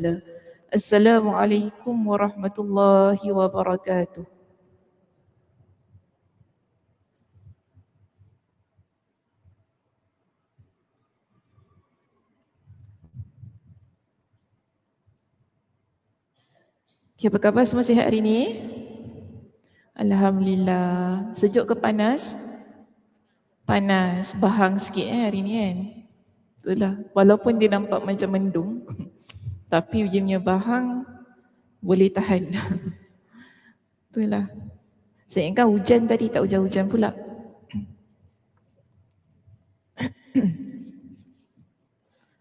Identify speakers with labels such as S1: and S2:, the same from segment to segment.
S1: له. Assalamualaikum warahmatullahi wabarakatuh. Okay, apa khabar semua, sihat hari ni? Alhamdulillah. Sejuk ke panas? Panas, bahang sikit hari ni kan. Itulah, walaupun dia nampak macam mendung tapi dia punya bahang boleh tahan. Itulah. Saya ingatkan hujan tadi, tak hujan-hujan pula.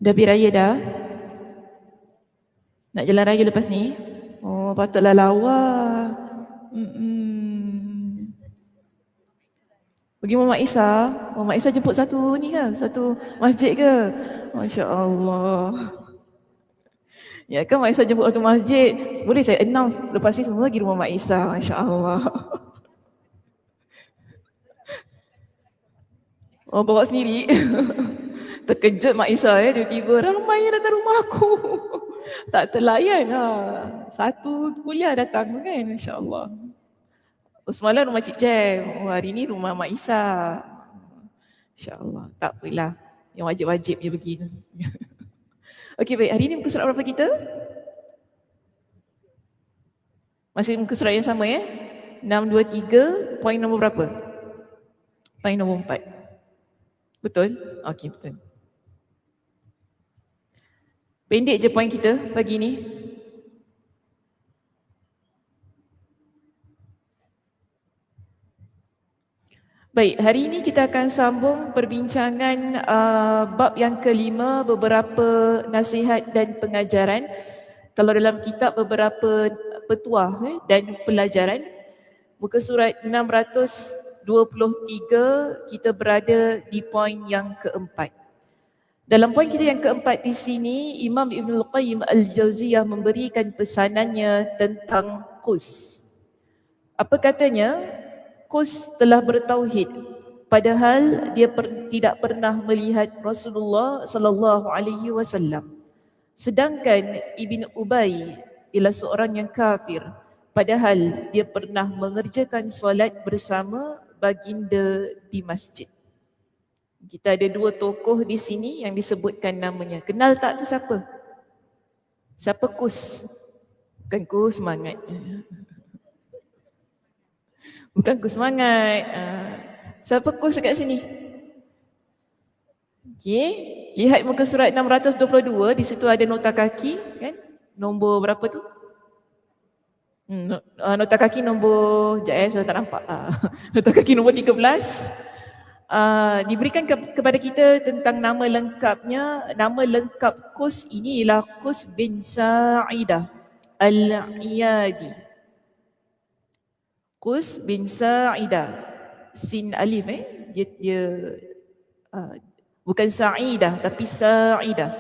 S1: Dah habis raya dah? Nak jalan raya lepas ni? Oh, patutlah lawa. Pergi Muhammad Isa. Muhammad Isa jemput satu ni ke? Satu masjid ke? Masya Allah. Ya kan Muhammad Isa jemput satu masjid. Boleh saya announce lepas ni semua pergi rumah Muhammad Isa. Masya Allah. Oh, bawa sendiri. Terkejut Mak Isa ya, tiba-tiba ramai yang datang rumah aku. Tak terlayan lah. Satu kuliah datang kan, Masya Allah. Oh, semalam rumah Cik Jam. Oh, hari ni rumah Mak Isa. Masya Allah. Tak apalah. Yang wajib-wajib je pergi. Okey, baik. Hari ni muka surat berapa kita? Masih muka surat yang sama ya? 623, poin nombor berapa? Poin nombor 4. Betul? Okey, betul. Pendek je poin kita pagi ni. Baik, hari ini kita akan sambung perbincangan bab yang kelima, beberapa nasihat dan pengajaran. Kalau dalam kitab beberapa petuah dan pelajaran, muka surat 623 kita berada di poin yang keempat. Dalam poin kita yang keempat di sini, Imam Ibnul Qayyim Al-Jauziyah memberikan pesanannya tentang Qus. Apa katanya? Qus telah bertauhid, padahal dia tidak pernah melihat Rasulullah sallallahu alaihi wasallam. Sedangkan Ibn Ubay ialah seorang yang kafir, padahal dia pernah mengerjakan solat bersama baginda di masjid. Kita ada dua tokoh di sini yang disebutkan namanya. Kenal tak tu siapa? Siapa Qus? Bukan Qus semangat. Bukan Qus semangat. Siapa Qus dekat sini? Okey, lihat muka surat 622, di situ ada nota kaki kan? Nombor berapa tu? Nota kaki nombor, saya tak nampak. Nota kaki nombor 13. Diberikan kepada kita tentang nama lengkapnya. Nama lengkap Qus ini ialah Qus bin Sa'idah Al-Iyadi. Qus bin Sa'idah, sin alif dia bukan Sa'idah tapi Sa'idah.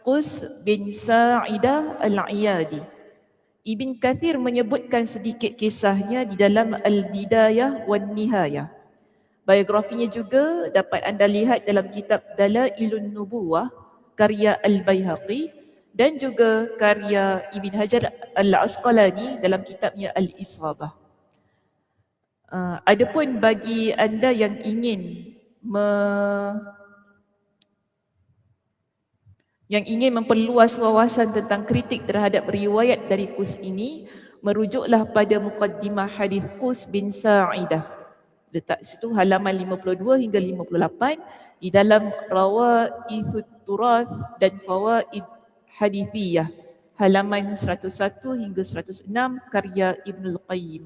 S1: Qus bin Sa'idah Al-Iyadi. Ibn Kathir menyebutkan sedikit kisahnya di dalam Al-Bidayah wan Nihayah. Biografinya juga dapat anda lihat dalam kitab Dalailun Nubuwah karya Al-Baihaqi dan juga karya Ibn Hajar Al-Asqalani dalam kitabnya Al-Isabah. Adapun bagi anda yang ingin memperluas wawasan tentang kritik terhadap riwayat dari Qus ini, merujuklah pada muqaddimah hadis Qus bin Sa'idah. Letak situ halaman 52 hingga 58 di dalam Rawaithut Turath dan Fawaid Hadithiyah, halaman 101 hingga 106 karya Ibnul Qayyim.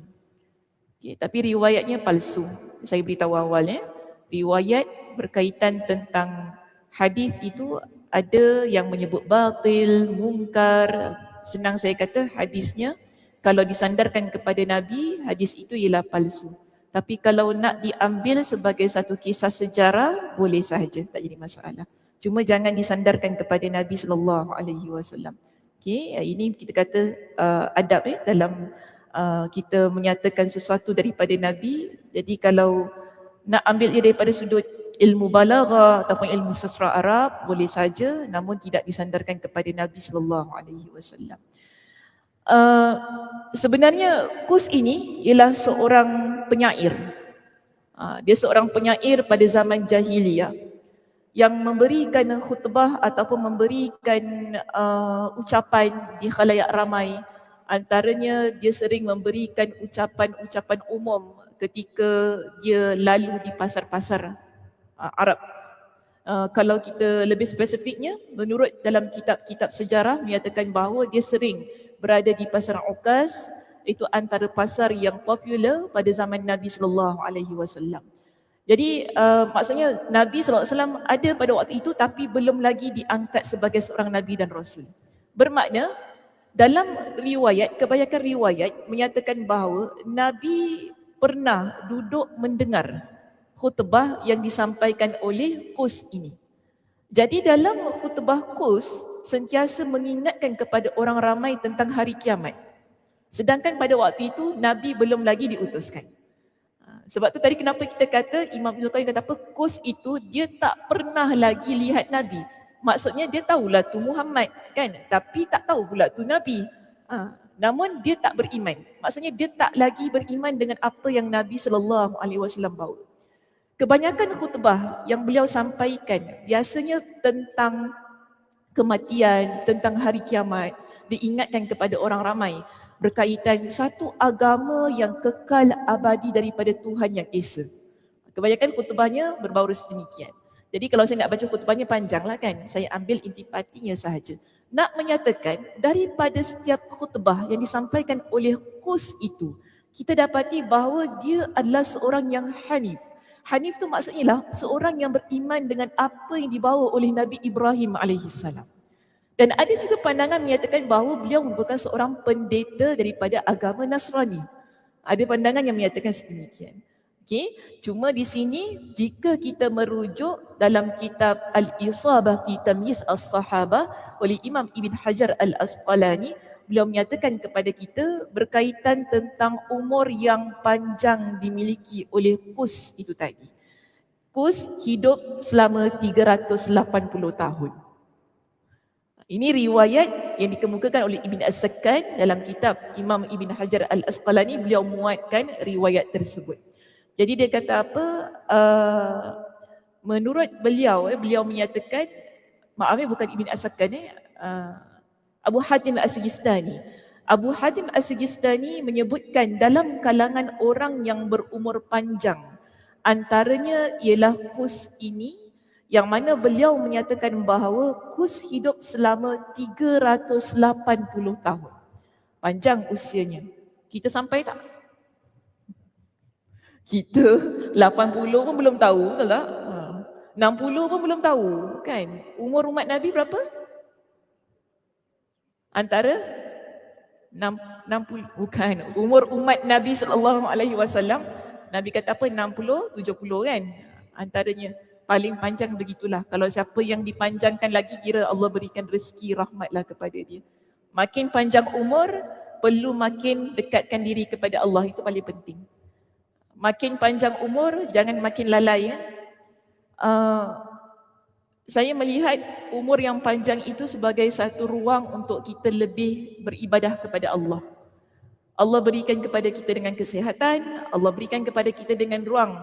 S1: Okay, tapi riwayatnya palsu. Saya beritahu awal riwayat berkaitan tentang hadis itu ada yang menyebut batil, mungkar. Senang saya kata hadisnya kalau disandarkan kepada Nabi, hadis itu ialah palsu. Tapi kalau nak diambil sebagai satu kisah sejarah, boleh sahaja, tak jadi masalah. Cuma jangan disandarkan kepada Nabi sallallahu alaihi wasallam. Okey, ini kita kata adab dalam kita menyatakan sesuatu daripada Nabi. Jadi kalau nak ambil dia daripada sudut ilmu balaghah ataupun ilmu sastra Arab boleh saja, namun tidak disandarkan kepada Nabi sallallahu alaihi wasallam. Sebenarnya Qus ini ialah seorang penyair. Dia seorang penyair pada zaman jahiliyah yang memberikan khutbah ataupun memberikan ucapan di khalayak ramai. Antaranya dia sering memberikan ucapan-ucapan umum ketika dia lalu di pasar-pasar Arab. Kalau kita lebih spesifiknya, menurut dalam kitab-kitab sejarah menyatakan bahawa dia sering berada di pasar Uqas, itu antara pasar yang popular pada zaman Nabi sallallahu alaihi wasallam. Jadi maksudnya Nabi sallallahu alaihi wasallam ada pada waktu itu tapi belum lagi diangkat sebagai seorang nabi dan rasul. Bermakna dalam riwayat, kebanyakan riwayat menyatakan bahawa Nabi pernah duduk mendengar khutbah yang disampaikan oleh Qus ini. Jadi dalam khutbah Qus sentiasa mengingatkan kepada orang ramai tentang hari kiamat. Sedangkan pada waktu itu Nabi belum lagi diutuskan. Sebab tu tadi kenapa kita kata Imam Ibn Qayyim kata apa? Qus itu dia tak pernah lagi lihat Nabi. Maksudnya dia tahulah tu Muhammad kan, tapi tak tahu pula tu Nabi. Namun dia tak beriman. Maksudnya dia tak lagi beriman dengan apa yang Nabi sallallahu alaihi wasallam bawa. Kebanyakan khutbah yang beliau sampaikan biasanya tentang kematian, tentang hari kiamat, diingatkan kepada orang ramai berkaitan satu agama yang kekal abadi daripada Tuhan yang Esa. Kebanyakan khutbahnya berbau sedemikian. Jadi kalau saya nak baca khutbahnya panjang lah kan, saya ambil intipatinya sahaja. Nak menyatakan daripada setiap khutbah yang disampaikan oleh Qus itu, kita dapati bahawa dia adalah seorang yang hanif. Hanif tu maksudnya lah seorang yang beriman dengan apa yang dibawa oleh Nabi Ibrahim alaihissalam. Dan ada juga pandangan menyatakan bahawa beliau merupakan seorang pendeta daripada agama Nasrani. Ada pandangan yang menyatakan sedemikian. Okey, cuma di sini jika kita merujuk dalam kitab Al-Isabah fi Tamyiz As-Sahabah oleh Imam Ibn Hajar Al-Asqalani, beliau menyatakan kepada kita berkaitan tentang umur yang panjang dimiliki oleh Qus itu tadi. Qus hidup selama 380 tahun. Ini riwayat yang dikemukakan oleh Ibn As-Sakkan dalam kitab Imam Ibn Hajar Al-Asqalani, beliau muatkan riwayat tersebut. Jadi dia kata apa? Menurut beliau, beliau menyatakan, bukan Ibn As-Sakkan, Abu Hatim As-Sijistani. Abu Hatim As-Sijistani menyebutkan dalam kalangan orang yang berumur panjang, antaranya ialah Qus ini, yang mana beliau menyatakan bahawa Qus hidup selama 380 tahun. Panjang usianya. Kita sampai tak? Kita 80 pun belum tahu, betul tak? 60 pun belum tahu, kan? Umur umat Nabi berapa? Antara 60, bukan. Umur umat Nabi sallallahu alaihi wasallam, Nabi kata apa? 60, 70 kan? Antaranya paling panjang begitulah. Kalau siapa yang dipanjangkan lagi, kira Allah berikan rezeki rahmatlah kepada dia. Makin panjang umur, perlu makin dekatkan diri kepada Allah, itu paling penting. Makin panjang umur, jangan makin lalai. Saya melihat umur yang panjang itu sebagai satu ruang untuk kita lebih beribadah kepada Allah. Allah berikan kepada kita dengan kesihatan, Allah berikan kepada kita dengan ruang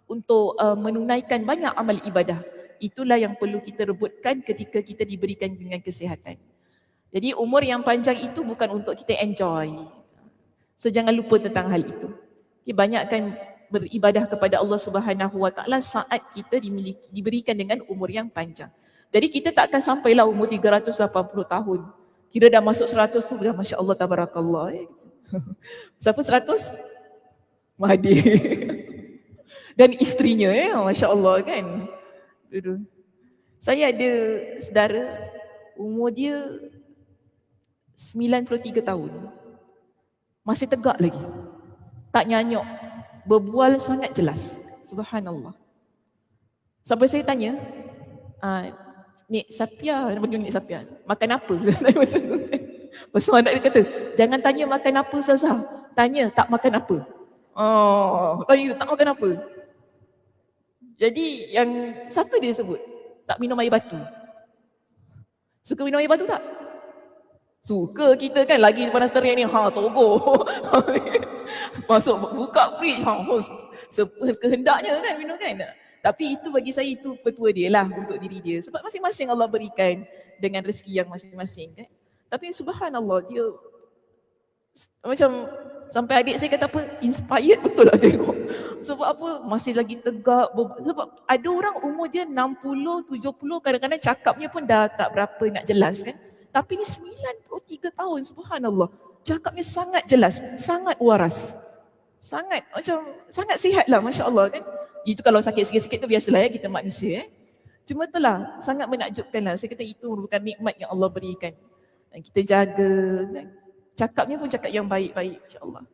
S1: untuk menunaikan banyak amal ibadah. Itulah yang perlu kita rebutkan ketika kita diberikan dengan kesihatan. Jadi umur yang panjang itu bukan untuk kita enjoy. So jangan lupa tentang hal itu. Banyakkan beribadah kepada Allah Subhanahu Wa Taala saat kita diberikan dengan umur yang panjang. Jadi kita tak akan sampailah umur 380 tahun. Kira dah masuk 100 tu dah masya-Allah tabarakallah. Siapa 100? Mahathir. Dan isterinya masya-Allah kan. Saya ada saudara umur dia 93 tahun. Masih tegak lagi. Tak nyanyuk, berbual sangat jelas. Subhanallah. Sampai saya tanya, Nik Sapia, Nik Sapia, makan apa? Lepas tu anak dia kata, jangan tanya makan apa Ustazah, tanya tak makan apa. Tanya tak makan apa. Jadi yang satu dia sebut, tak minum air batu. Suka minum air batu tak? Suka kita kan, lagi panas terik ni, togo. Masuk buka fridge, kehendaknya kan minum kan. Tapi itu bagi saya itu petua dia lah untuk diri dia. Sebab masing-masing Allah berikan dengan rezeki yang masing-masing kan. Tapi subhanallah dia macam sampai adik saya kata apa, inspired betul lah tengok. Sebab apa, masih lagi tegak. Sebab ada orang umur dia 60, 70, kadang-kadang cakapnya pun dah tak berapa nak jelas kan. Tapi ni 93 tahun, subhanallah. Cakapnya sangat jelas, sangat waras. Sangat, macam sangat sihat lah, Masya Allah kan. Itu kalau sakit sikit-sikit tu biasalah ya, kita manusia. Cuma itulah, sangat menakjubkan lah. Saya kata itu merupakan nikmat yang Allah berikan. Dan kita jaga kan. Cakapnya pun cakap yang baik-baik, insya-Allah.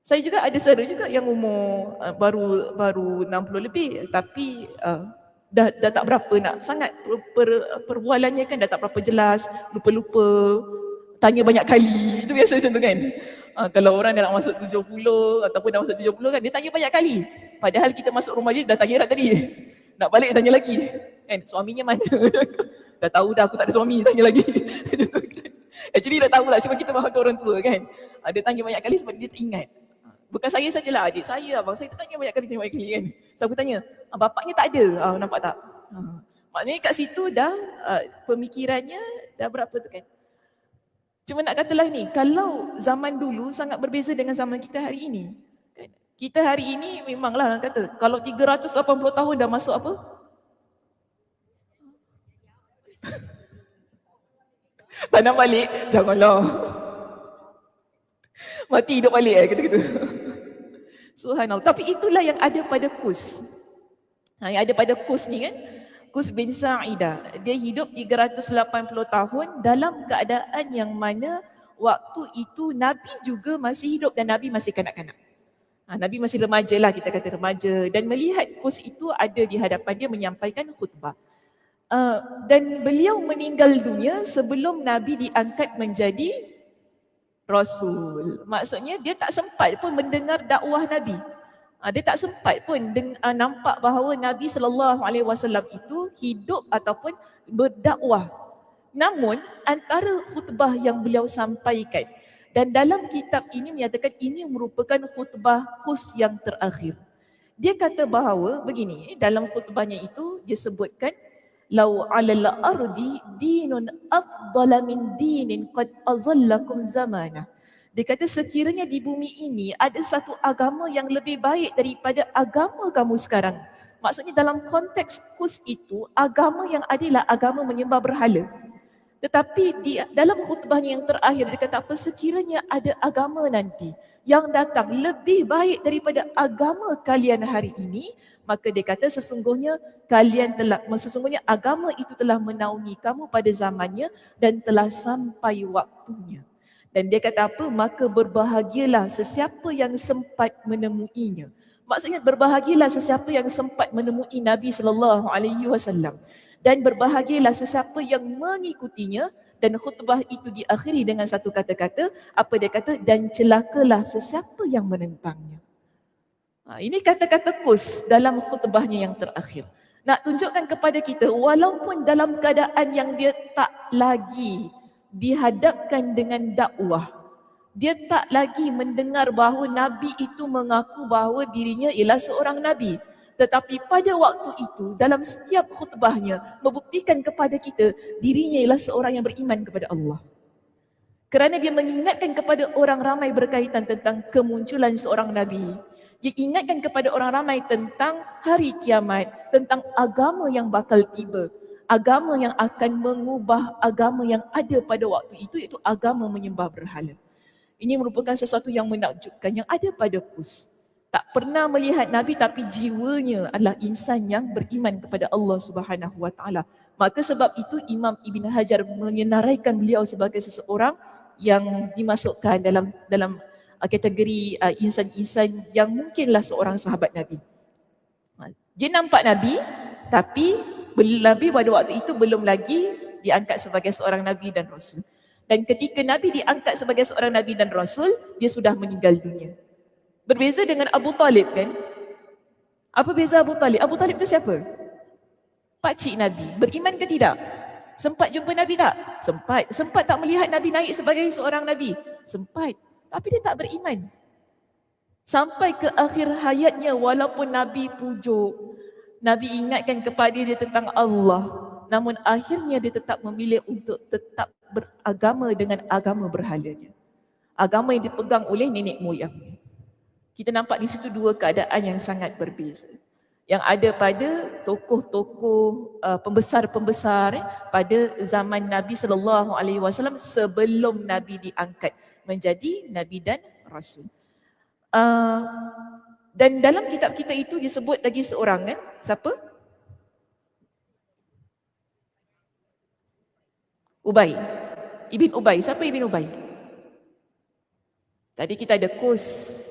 S1: Saya juga ada saudara juga yang umur baru 60 lebih, tapi dah tak berapa nak sangat perbualannya kan dah tak berapa jelas, lupa-lupa, tanya banyak kali. Itu biasa macam tu kan. Kalau orang dah nak masuk 70 ataupun dah masuk 70 kan, dia tanya banyak kali. Padahal kita masuk rumah dia dah tanya dah tadi. Nak balik tanya lagi. Kan suaminya mana? Dah tahu dah aku tak ada suami, tanya lagi. Actually dah tahu lah, cuma kita faham orang tua kan. Dia tanya banyak kali sebab dia tak ingat. Bukan saya sajalah, adik saya, abang saya tanya banyak kali kan. So aku tanya, bapaknya tak ada. Nampak tak? Maknanya kat situ dah pemikirannya dah berapa tu kan. Cuma nak katalah ni, kalau zaman dulu sangat berbeza dengan zaman kita hari ini. Kita hari ini memanglah orang kata, kalau 380 tahun dah masuk apa? Tanam balik, janganlah. Mati hidup balik kata-kata. Subhanallah. Tapi itulah yang ada pada Qus. Yang ada pada Qus ni kan, Qus bin Sa'idah. Dia hidup 380 tahun dalam keadaan yang mana waktu itu Nabi juga masih hidup dan Nabi masih kanak-kanak. Nabi masih remaja lah, kita kata remaja. Dan melihat Qus itu ada di hadapan dia menyampaikan khutbah. Dan beliau meninggal dunia sebelum Nabi diangkat menjadi Rasul. Maksudnya dia tak sempat pun mendengar dakwah Nabi. Dia tak sempat pun nampak bahawa Nabi SAW itu hidup ataupun berdakwah. Namun antara khutbah yang beliau sampaikan, dan dalam kitab ini menyatakan ini merupakan khutbah Qus yang terakhir. Dia kata bahawa begini, dalam khutbahnya itu dia sebutkan, Lau 'alal ardi dinun afdala min dinin qad azallakum zamana. Dia kata sekiranya di bumi ini ada satu agama yang lebih baik daripada agama kamu sekarang. Maksudnya dalam konteks Qus itu, agama yang adalah agama menyembah berhala. Tetapi dalam khutbahnya yang terakhir dia kata apa, sekiranya ada agama nanti yang datang lebih baik daripada agama kalian hari ini, maka dia kata sesungguhnya agama itu telah menaungi kamu pada zamannya dan telah sampai waktunya. Dan dia kata apa, maka berbahagialah sesiapa yang sempat menemuinya. Maksudnya berbahagialah sesiapa yang sempat menemui Nabi SAW. Dan berbahagialah sesiapa yang mengikutinya. Dan khutbah itu diakhiri dengan satu kata-kata, apa dia kata, dan celakalah sesiapa yang menentangnya. Ini kata-kata Qus dalam khutbahnya yang terakhir. Nak tunjukkan kepada kita, walaupun dalam keadaan yang dia tak lagi dihadapkan dengan dakwah, dia tak lagi mendengar bahawa Nabi itu mengaku bahawa dirinya ialah seorang Nabi. Tetapi pada waktu itu, dalam setiap khutbahnya, membuktikan kepada kita dirinya ialah seorang yang beriman kepada Allah. Kerana dia mengingatkan kepada orang ramai berkaitan tentang kemunculan seorang Nabi. Dia ingatkan kepada orang ramai tentang hari kiamat, tentang agama yang bakal tiba. Agama yang akan mengubah agama yang ada pada waktu itu, iaitu agama menyembah berhala. Ini merupakan sesuatu yang menakjubkan yang ada pada Qus. Tak pernah melihat Nabi tapi jiwanya adalah insan yang beriman kepada Allah Subhanahu Wa Taala. Maka sebab itu Imam Ibn Hajar menyenaraikan beliau sebagai seseorang yang dimasukkan dalam kategori insan-insan yang mungkinlah seorang sahabat Nabi. Dia nampak Nabi tapi Nabi pada waktu itu belum lagi diangkat sebagai seorang Nabi dan Rasul. Dan ketika Nabi diangkat sebagai seorang Nabi dan Rasul, dia sudah meninggal dunia. Berbeza dengan Abu Talib kan. Apa beza Abu Talib? Abu Talib tu siapa? Pakcik Nabi. Beriman ke tidak? Sempat jumpa Nabi tak? Sempat. Sempat tak melihat Nabi naik sebagai seorang Nabi? Sempat. Tapi dia tak beriman. Sampai ke akhir hayatnya, walaupun Nabi pujuk, Nabi ingatkan kepada dia tentang Allah, namun akhirnya dia tetap memilih untuk tetap beragama dengan agama berhalanya. Agama yang dipegang oleh nenek moyang. Kita nampak di situ dua keadaan yang sangat berbeza. Yang ada pada tokoh-tokoh pembesar-pembesar pada zaman Nabi SAW sebelum Nabi diangkat menjadi Nabi dan Rasul. Dan dalam kitab kita itu disebut lagi seorang kan? Siapa? Ubay. Ibn Ubay. Siapa Ibn Ubay? Tadi kita ada Qus.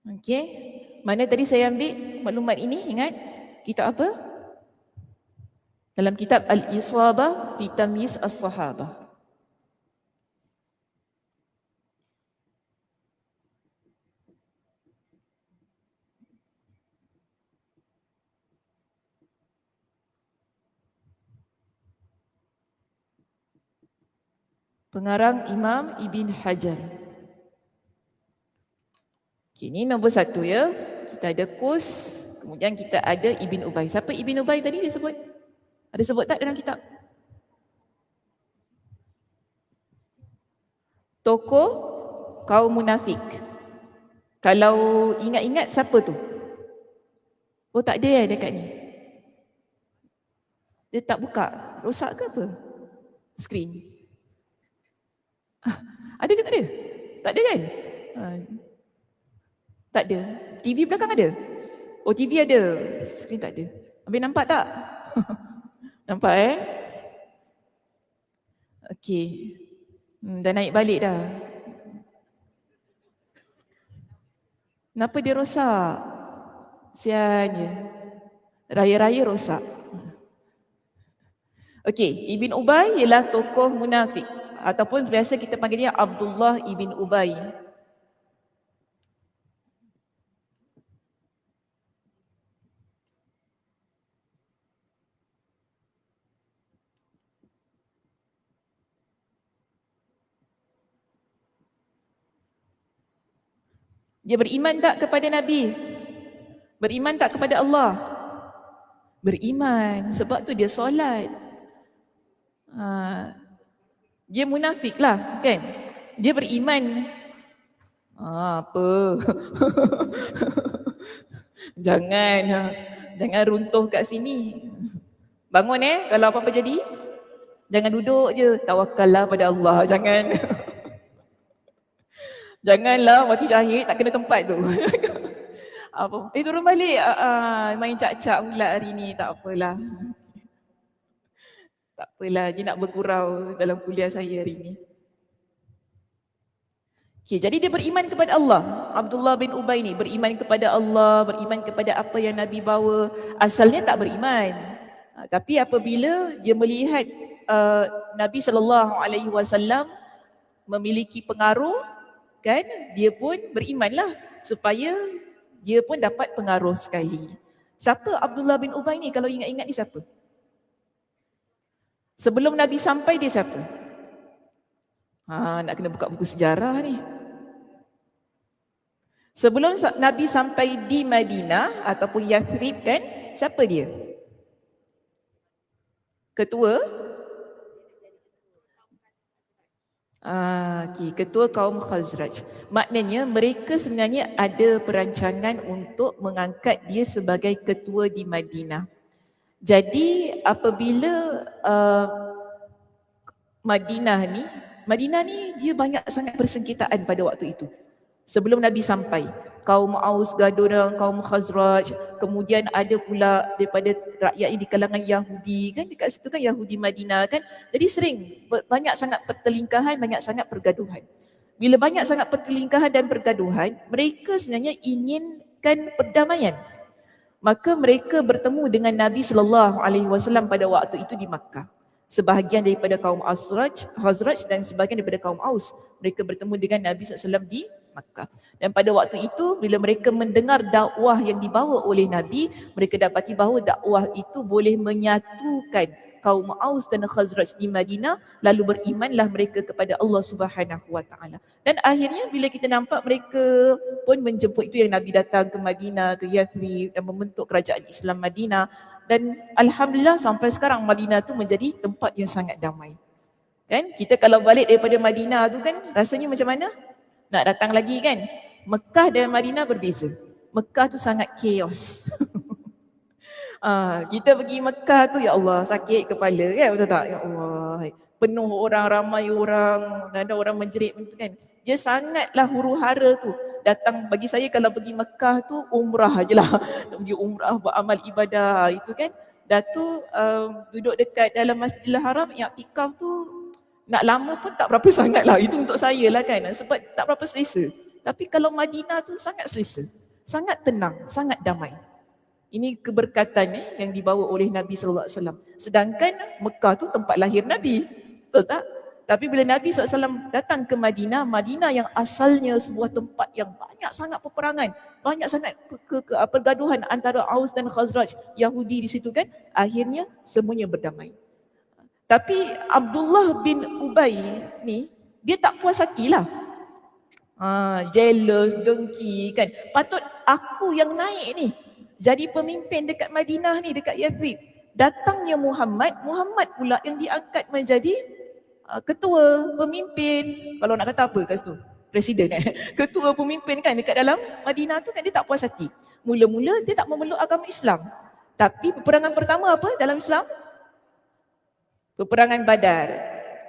S1: Okey. Mana tadi saya ambil maklumat ini? Ingat? Kitab apa? Dalam kitab Al-Isabah fi Tamyiz As-Sahabah. Pengarang Imam Ibn Hajar. Okay, ini nombor 1 ya. Kita ada Qus, kemudian kita ada Ibn Ubay. Siapa Ibn Ubay tadi disebut? Ada sebut tak dalam kitab? Tokoh kaum munafik. Kalau ingat-ingat siapa tu? Oh tak ada dekat ni. Dia tak buka. Rosak ke apa? Skrin. Ada ke tak ada? Tak ada kan? Tak ada. TV belakang ada? Oh TV ada. Skrin tak ada. Habis nampak tak? Nampak Okey. Dah naik balik dah. Kenapa dia rosak? Siannya. Raya-raya rosak. Okey, Ibn Ubay ialah tokoh munafik ataupun biasa kita panggil dia Abdullah Ibn Ubay. Dia beriman tak kepada Nabi? Beriman tak kepada Allah? Beriman, sebab tu dia solat. Dia munafik lah kan? Dia beriman. Apa? Jangan runtuh kat sini. Bangun kalau apa-apa jadi. Jangan duduk je, tawakallah pada Allah. Janganlah mati jahit tak kena tempat tu. Apa? Turun balik. Main cak-cak pula hari ni. Tak apalah. Tak apalah, dia nak bergurau dalam kuliah saya hari ni. Okay, jadi dia beriman kepada Allah. Abdullah bin Ubay ni beriman kepada Allah, beriman kepada apa yang Nabi bawa. Asalnya tak beriman. Tapi apabila dia melihat Nabi SAW memiliki pengaruh, kan, dia pun berimanlah supaya dia pun dapat pengaruh sekali. Siapa Abdullah bin Ubay ni? Kalau ingat-ingat ni siapa? Sebelum Nabi sampai dia siapa? Nak kena buka buku sejarah ni. Sebelum Nabi sampai di Madinah ataupun Yathrib kan, Siapa dia? Ketua? Ketua kaum Khazraj. Maknanya mereka sebenarnya ada perancangan untuk mengangkat dia sebagai ketua di Madinah. Jadi apabila Madinah ni dia banyak sangat persengketaan pada waktu itu. Sebelum Nabi sampai, kaum Aus gaduh dengan kaum Khazraj, kemudian ada pula daripada rakyat di kalangan Yahudi kan, dekat situ kan Yahudi Madinah kan. Jadi sering banyak sangat pertelingkahan, banyak sangat pergaduhan. Bila banyak sangat pertelingkahan dan pergaduhan, mereka sebenarnya inginkan perdamaian. Maka mereka bertemu dengan Nabi SAW pada waktu itu di Makkah. Sebahagian daripada kaum Khazraj dan sebahagian daripada kaum Aus. Mereka bertemu dengan Nabi SAW di Makkah. Dan pada waktu itu, bila mereka mendengar dakwah yang dibawa oleh Nabi, mereka dapati bahawa dakwah itu boleh menyatukan kaum Aus dan Khazraj di Madinah, lalu berimanlah mereka kepada Allah Subhanahu Wa Taala. Dan akhirnya bila kita nampak mereka pun menjemput, itu yang Nabi datang ke Madinah, ke Yathrib dan membentuk kerajaan Islam Madinah. Dan alhamdulillah sampai sekarang Madinah tu menjadi tempat yang sangat damai. Kan? Kita kalau balik daripada Madinah tu kan rasanya macam mana? Nak datang lagi kan? Mekah dan Madinah berbeza. Mekah tu sangat chaos. Kita pergi Mekah tu, ya Allah, sakit kepala kan, betul tak? Ya Allah, penuh orang, ramai orang, ada orang menjerit macam tu kan. Dia sangatlah huru-hara tu. Datang, bagi saya kalau pergi Mekah tu umrah je lah. Pergi umrah, buat amal ibadah itu kan. Dah tu duduk dekat dalam Masjidil Haram, i'tikaf tu nak lama pun tak berapa sangat lah. Itu untuk saya lah kan, sebab tak berapa selesa. Tapi kalau Madinah tu sangat selesa, sangat tenang, sangat damai. Ini keberkatan yang dibawa oleh Nabi SAW. Sedangkan Mekah tu tempat lahir Nabi. Betul tak? Tapi bila Nabi SAW datang ke Madinah, Madinah yang asalnya sebuah tempat yang banyak sangat peperangan, banyak sangat pergaduhan antara Aus dan Khazraj, Yahudi di situ kan, akhirnya semuanya berdamai. Tapi Abdullah bin Ubay ni, dia tak puas hatilah. Jealous, dengki kan. Patut aku yang naik ni, jadi pemimpin dekat Madinah ni, dekat Yathrib. Datangnya Muhammad pula yang diangkat menjadi ketua, pemimpin. Kalau nak kata apa kat situ? Presiden kan? Ketua pemimpin kan dekat dalam Madinah tu kan, dia tak puas hati. Mula-mula dia tak memeluk agama Islam. Tapi peperangan pertama apa dalam Islam? Peperangan Badar.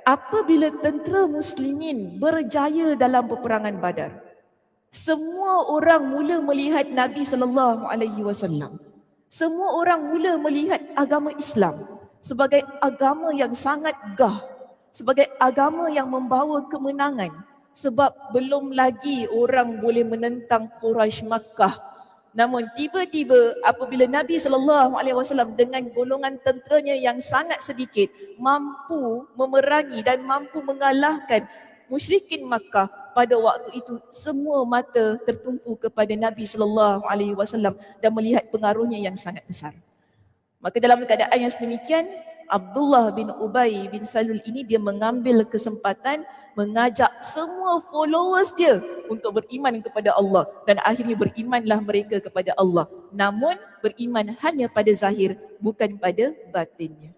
S1: Apabila tentera muslimin berjaya dalam peperangan Badar, semua orang mula melihat Nabi SAW. Semua orang mula melihat agama Islam sebagai agama yang sangat gah, sebagai agama yang membawa kemenangan. Sebab belum lagi orang boleh menentang Quraisy Makkah. Namun tiba-tiba apabila Nabi SAW dengan golongan tenteranya yang sangat sedikit mampu memerangi dan mampu mengalahkan musyrikin Makkah, pada waktu itu semua mata tertumpu kepada Nabi SAW dan melihat pengaruhnya yang sangat besar. Maka dalam keadaan yang sedemikian, Abdullah bin Ubay bin Salul ini dia mengambil kesempatan mengajak semua followers dia untuk beriman kepada Allah, dan akhirnya berimanlah mereka kepada Allah. Namun beriman hanya pada zahir, bukan pada batinnya.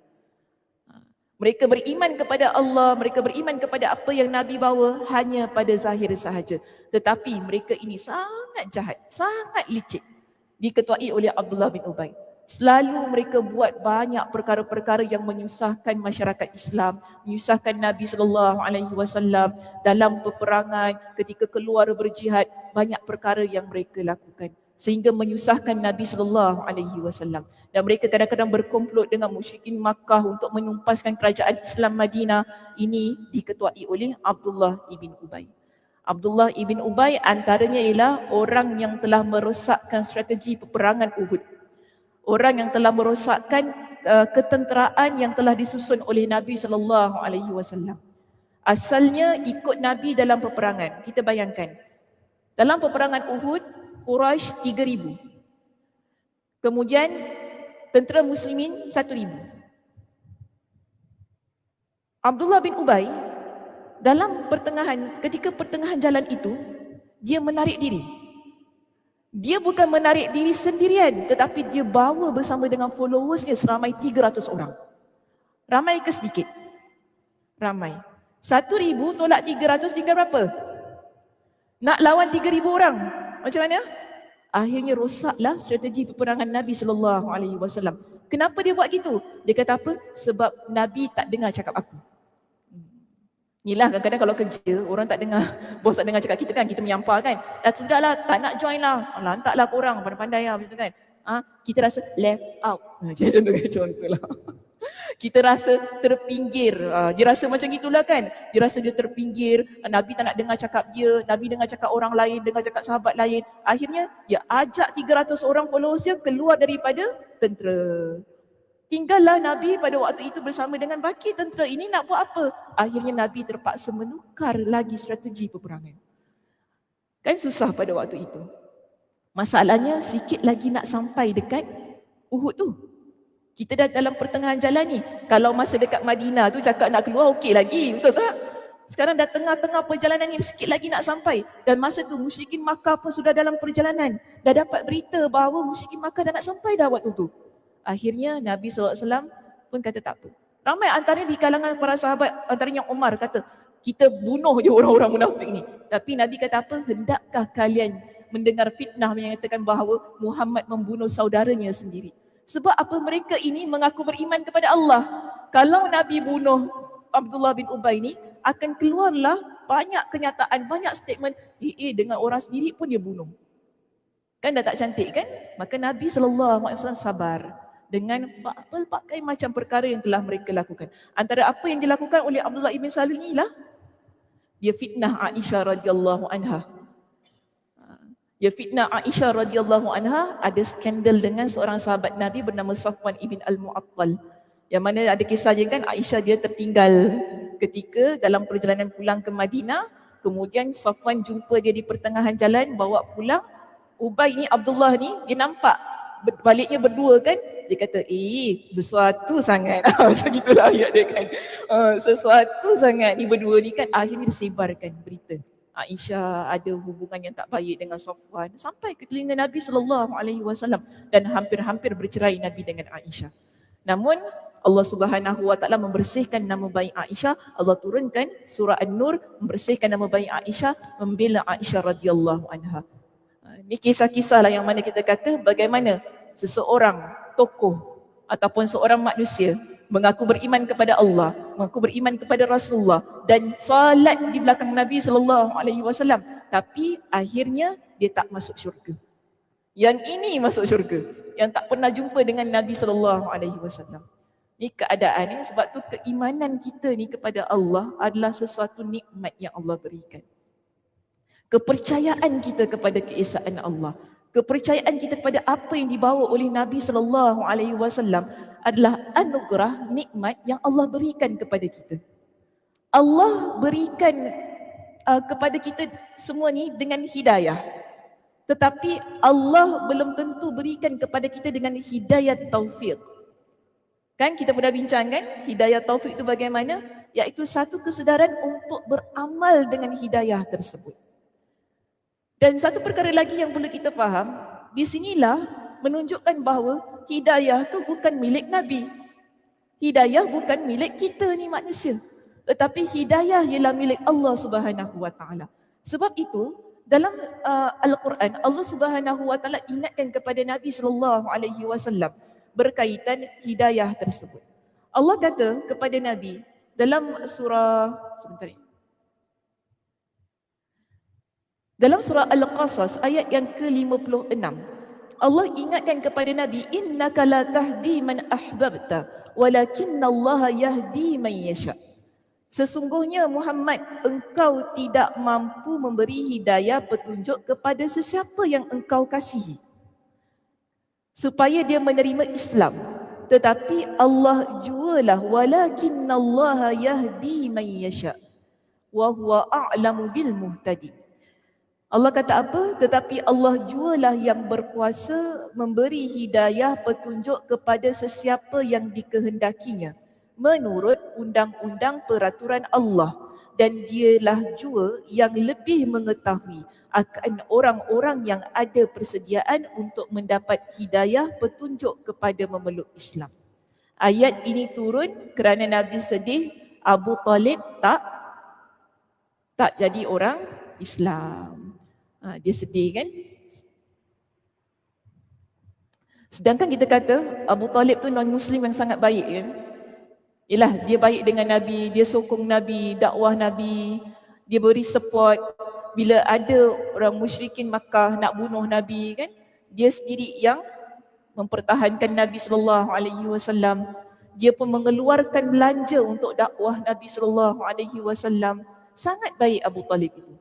S1: Mereka beriman kepada Allah, mereka beriman kepada apa yang Nabi bawa hanya pada zahir sahaja. Tetapi mereka ini sangat jahat, sangat licik. Diketuai oleh Abdullah bin Ubay. Selalu mereka buat banyak perkara-perkara yang menyusahkan masyarakat Islam, menyusahkan Nabi SAW dalam peperangan, ketika keluar berjihad, banyak perkara yang mereka lakukan sehingga menyusahkan Nabi SAW. Dan mereka kadang-kadang berkomplot dengan musyrikin Makkah untuk menumpaskan kerajaan Islam Madinah. Ini diketuai oleh Abdullah ibn Ubay. Abdullah ibn Ubay antaranya ialah orang yang telah merosakkan strategi peperangan Uhud. Orang yang telah merosakkan ketenteraan yang telah disusun oleh Nabi SAW. Asalnya ikut Nabi dalam peperangan. Kita bayangkan, dalam peperangan Uhud, Quraisy 3,000. Kemudian tentera muslimin 1,000. Abdullah bin Ubay dalam ketika pertengahan jalan itu, dia menarik diri. Dia bukan menarik diri sendirian, tetapi dia bawa bersama dengan followersnya seramai 300 orang. Ramai ke sedikit? Ramai. 1,000 tolak 300 tinggal berapa? Nak lawan 3,000 orang. Macam mana? Akhirnya rosaklah strategi peperangan Nabi SAW. Kenapa dia buat gitu? Dia kata apa? Sebab Nabi tak dengar cakap aku. Inilah kadang-kadang kalau kerja, orang tak dengar, bos tak dengar cakap kita kan, kita menyampah kan. Dah sudahlah, tak nak join lah. Lantaklah korang, pandai-pandai lah begitu kan. Kita rasa left out. Contoh lah. Kita rasa terpinggir. Dia rasa macam itulah kan. Dia rasa dia terpinggir. Nabi tak nak dengar cakap dia. Nabi dengar cakap orang lain, dengar cakap sahabat lain. Akhirnya dia ajak 300 orang followers dia keluar daripada tentera. Tinggallah Nabi pada waktu itu bersama dengan baki tentera ini nak buat apa? Akhirnya Nabi terpaksa menukar lagi strategi peperangan. Kan susah pada waktu itu. Masalahnya sikit lagi nak sampai dekat Uhud tu. Kita dah dalam pertengahan jalan ni. Kalau masa dekat Madinah tu cakap nak keluar okey lagi, betul tak? Sekarang dah tengah-tengah perjalanan ni, sikit lagi nak sampai. Dan masa tu musyrikin Makkah pun sudah dalam perjalanan. Dah dapat berita bahawa musyrikin Makkah dah nak sampai dah waktu tu. Akhirnya Nabi SAW pun kata tak apa. Ramai antaranya di kalangan para sahabat, antaranya Umar kata, kita bunuh je orang-orang munafik ni. Tapi Nabi kata apa? Hendakkah kalian mendengar fitnah yang menyatakan bahawa Muhammad membunuh saudaranya sendiri? Sebab apa? Mereka ini mengaku beriman kepada Allah. Kalau Nabi bunuh Abdullah bin Ubay ni, akan keluarlah banyak kenyataan, banyak statement, dengan orang sendiri pun dia bunuh. Kan dah tak cantik kan? Maka Nabi SAW sabar dengan pelbagai macam perkara yang telah mereka lakukan. Antara apa yang dilakukan oleh Abdullah ibn Salim ni lah, dia fitnah Aisyah radhiyallahu anha. Dia fitnah Aisyah radhiyallahu anha, ada skandal dengan seorang sahabat Nabi bernama Safwan ibn al-Mu'attal. Yang mana ada kisah je kan, Aisyah dia tertinggal ketika dalam perjalanan pulang ke Madinah. Kemudian Safwan jumpa dia di pertengahan jalan, bawa pulang. Ubay ni, Abdullah ni, dia nampak baliknya berdua kan. Dia kata, sesuatu sangat. Macam itulah ayat dia kan. Sesuatu sangat ni berdua ni kan. Akhirnya disebarkan berita Aisyah ada hubungan yang tak baik dengan Safwan. Sampai ke telinga Nabi SAW. Dan hampir-hampir bercerai Nabi dengan Aisyah. Namun Allah Subhanahu Wa Taala membersihkan nama baik Aisyah. Allah turunkan surah An-Nur membersihkan nama baik Aisyah, membela Aisyah radhiyallahu anha. Ini kisah-kisah lah yang mana kita kata bagaimana seseorang tokoh ataupun seorang manusia mengaku beriman kepada Allah, mengaku beriman kepada Rasulullah dan salat di belakang Nabi SAW, tapi akhirnya dia tak masuk syurga. Yang ini masuk syurga, yang tak pernah jumpa dengan Nabi SAW. Ini keadaan ni, sebab tu keimanan kita ni kepada Allah adalah sesuatu nikmat yang Allah berikan. Kepercayaan kita kepada keesaan Allah, kepercayaan kita kepada apa yang dibawa oleh Nabi SAW adalah anugerah, nikmat yang Allah berikan kepada kita. Allah berikan kepada kita semua ni dengan hidayah. Tetapi Allah belum tentu berikan kepada kita dengan hidayah taufik. Kan kita pernah bincang kan, hidayah taufik itu bagaimana? Iaitu satu kesedaran untuk beramal dengan hidayah tersebut. Dan satu perkara lagi yang perlu kita faham, di sinilah menunjukkan bahawa hidayah tu bukan milik Nabi. Hidayah bukan milik kita ni manusia. Tetapi hidayah ialah milik Allah Subhanahu Wa Taala. Sebab itu dalam Al-Quran Allah Subhanahu Wa Taala ingatkan kepada Nabi SAW berkaitan hidayah tersebut. Allah kata kepada Nabi dalam surah dalam surah Al-Qasas ayat yang ke-56, Allah ingatkan kepada Nabi, innaka la tahdi man ahbabta walakinnallaha yahdi man yasha. Sesungguhnya Muhammad, engkau tidak mampu memberi hidayah petunjuk kepada sesiapa yang engkau kasihi supaya dia menerima Islam. Tetapi Allah jualah, walakinnallaha yahdi man yasha wa huwa a'lamu bil muhtadin. Allah kata apa? Tetapi Allah jualah yang berkuasa memberi hidayah petunjuk kepada sesiapa yang dikehendakinya menurut undang-undang peraturan Allah, dan dialah jua yang lebih mengetahui akan orang-orang yang ada persediaan untuk mendapat hidayah petunjuk kepada memeluk Islam. Ayat ini turun kerana Nabi sedih Abu Talib tak jadi orang Islam. Dia sedih kan? Sedangkan kita kata Abu Talib tu non-Muslim yang sangat baik kan? Yelah, dia baik dengan Nabi, dia sokong Nabi, dakwah Nabi, dia beri support. Bila ada orang musyrikin Makkah nak bunuh Nabi kan, dia sendiri yang mempertahankan Nabi sallallahu alaihi wasallam. Dia pun mengeluarkan belanja untuk dakwah Nabi sallallahu alaihi wasallam. Sangat baik Abu Talib itu.